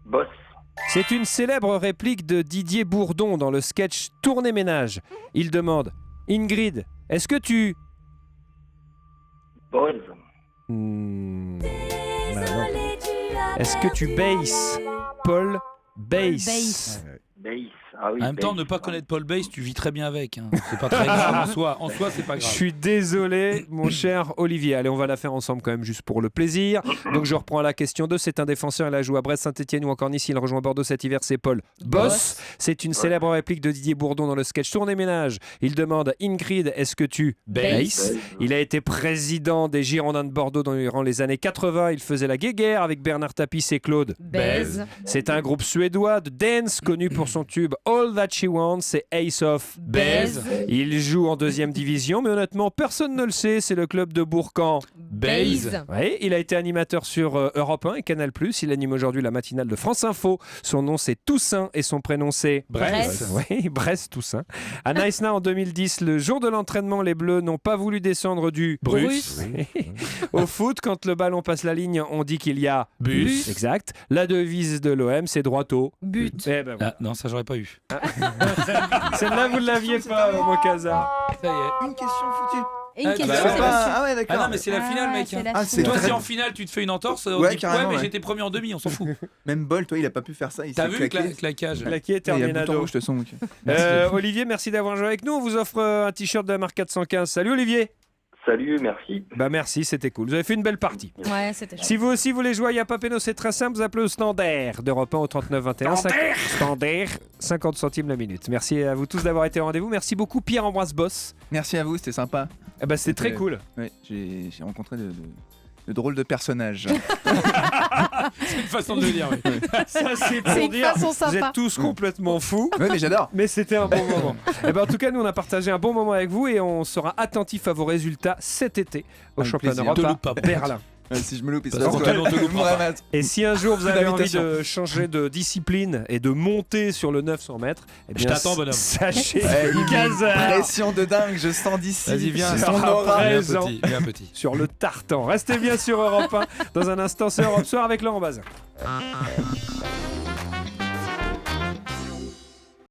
Boss. C'est une célèbre réplique de Didier Bourdon dans le sketch Tournée Ménage. Il demande Ingrid, est-ce que tu... Boss. Bah non. Est-ce que tu baisses Paul Bass. Bass. Ah oui, En même temps, ne pas connaître Paul Bass, tu vis très bien avec. Hein. C'est pas très grave en soi. En soi, c'est pas Je grave. suis désolé, mon cher Olivier. Allez, on va la faire ensemble quand même, juste pour le plaisir. Donc, je reprends la question 2. C'est un défenseur. Il a joué à Brest, Saint-Étienne ou encore Nice. Il rejoint Bordeaux cet hiver. C'est Paul Boss. C'est une célèbre réplique de Didier Bourdon dans le sketch Tournée Ménage. Il demande Ingrid, est-ce que tu baisses? Il a été président des Girondins de Bordeaux durant les années 80. Il faisait la guéguerre avec Bernard Tapie et Claude Baise. C'est un groupe suédois de dance connu pour son tube All That She Wants, c'est Ace of Base. Il joue en 2e division, mais honnêtement, personne ne le sait. C'est le club de Bourg-en Base. Oui, il a été animateur sur Europe 1 et Canal+. Il anime aujourd'hui la matinale de France Info. Son nom, c'est Toussaint et son prénom, c'est Brest. Oui, Brest Toussaint. À Nice-Na, en 2010, le jour de l'entraînement, les Bleus n'ont pas voulu descendre du Bruce. Au foot, quand le ballon passe la ligne, on dit qu'il y a Bus. Exact. La devise de l'OM, c'est droit au but. Eh ben, voilà. Ah, non, ça j'aurais pas eu. Celle-là, vous ne l'aviez pas, Mokaza. Ça y est. Une question foutue. Et une question, bah, c'est bah, possible. Ah ouais, d'accord. Ah non, mais c'est la finale, mec. c'est la Ah, c'est Toi, très- si en finale tu te fais une entorse, on Ouais, dit carrément, mais ouais. j'étais premier en demi, on s'en fout. Même Bol, toi, il a pas pu faire ça. Il T'as s'est vu claqué. claquage Claqué, Il y a un bouton terminado. rouge, de son. Olivier, merci d'avoir joué avec nous. On vous offre un t-shirt de la marque 415. Salut Olivier. Salut, merci. Bah merci, c'était cool. Vous avez fait une belle partie. Ouais, c'était chouette. Si vous aussi voulez jouer à Yapapéno, c'est très simple. Vous appelez au standard d'Europe 1 au 39 21. Standard, 50 centimes la minute. Merci à vous tous d'avoir été au rendez-vous. Merci beaucoup Pierre-Ambroise Boss. Merci à vous, c'était sympa. Ah bah c'était très cool. Ouais, j'ai rencontré de drôles de personnages. C'est une façon de le dire, oui. Ça c'est C'est pour une dire. façon Vous sympa. êtes tous complètement fous. Ouais, mais j'adore. Mais c'était un bon moment. Et ben en tout cas, nous on a partagé un bon moment avec vous et on sera attentif à vos résultats cet été au Avec championnat plaisir. d'Europe Te à loupe pas. Berlin. Si je me loupe, il se Parce passe qu'on quoi te loupe pas. Vraiment. Et si un jour vous avez envie D'invitation. de changer de discipline et de monter sur le 900 mètres, eh Je bien, t'attends, bonhomme. Sachez Ouais, que Gazard Pression de dingue, je sens d'ici. Vas-y, viens. sera Son aura. présent Viens petit. sur le tartan. Restez bien sur Europe 1. Dans un instant, c'est Europe Soir avec Laurent Bazin.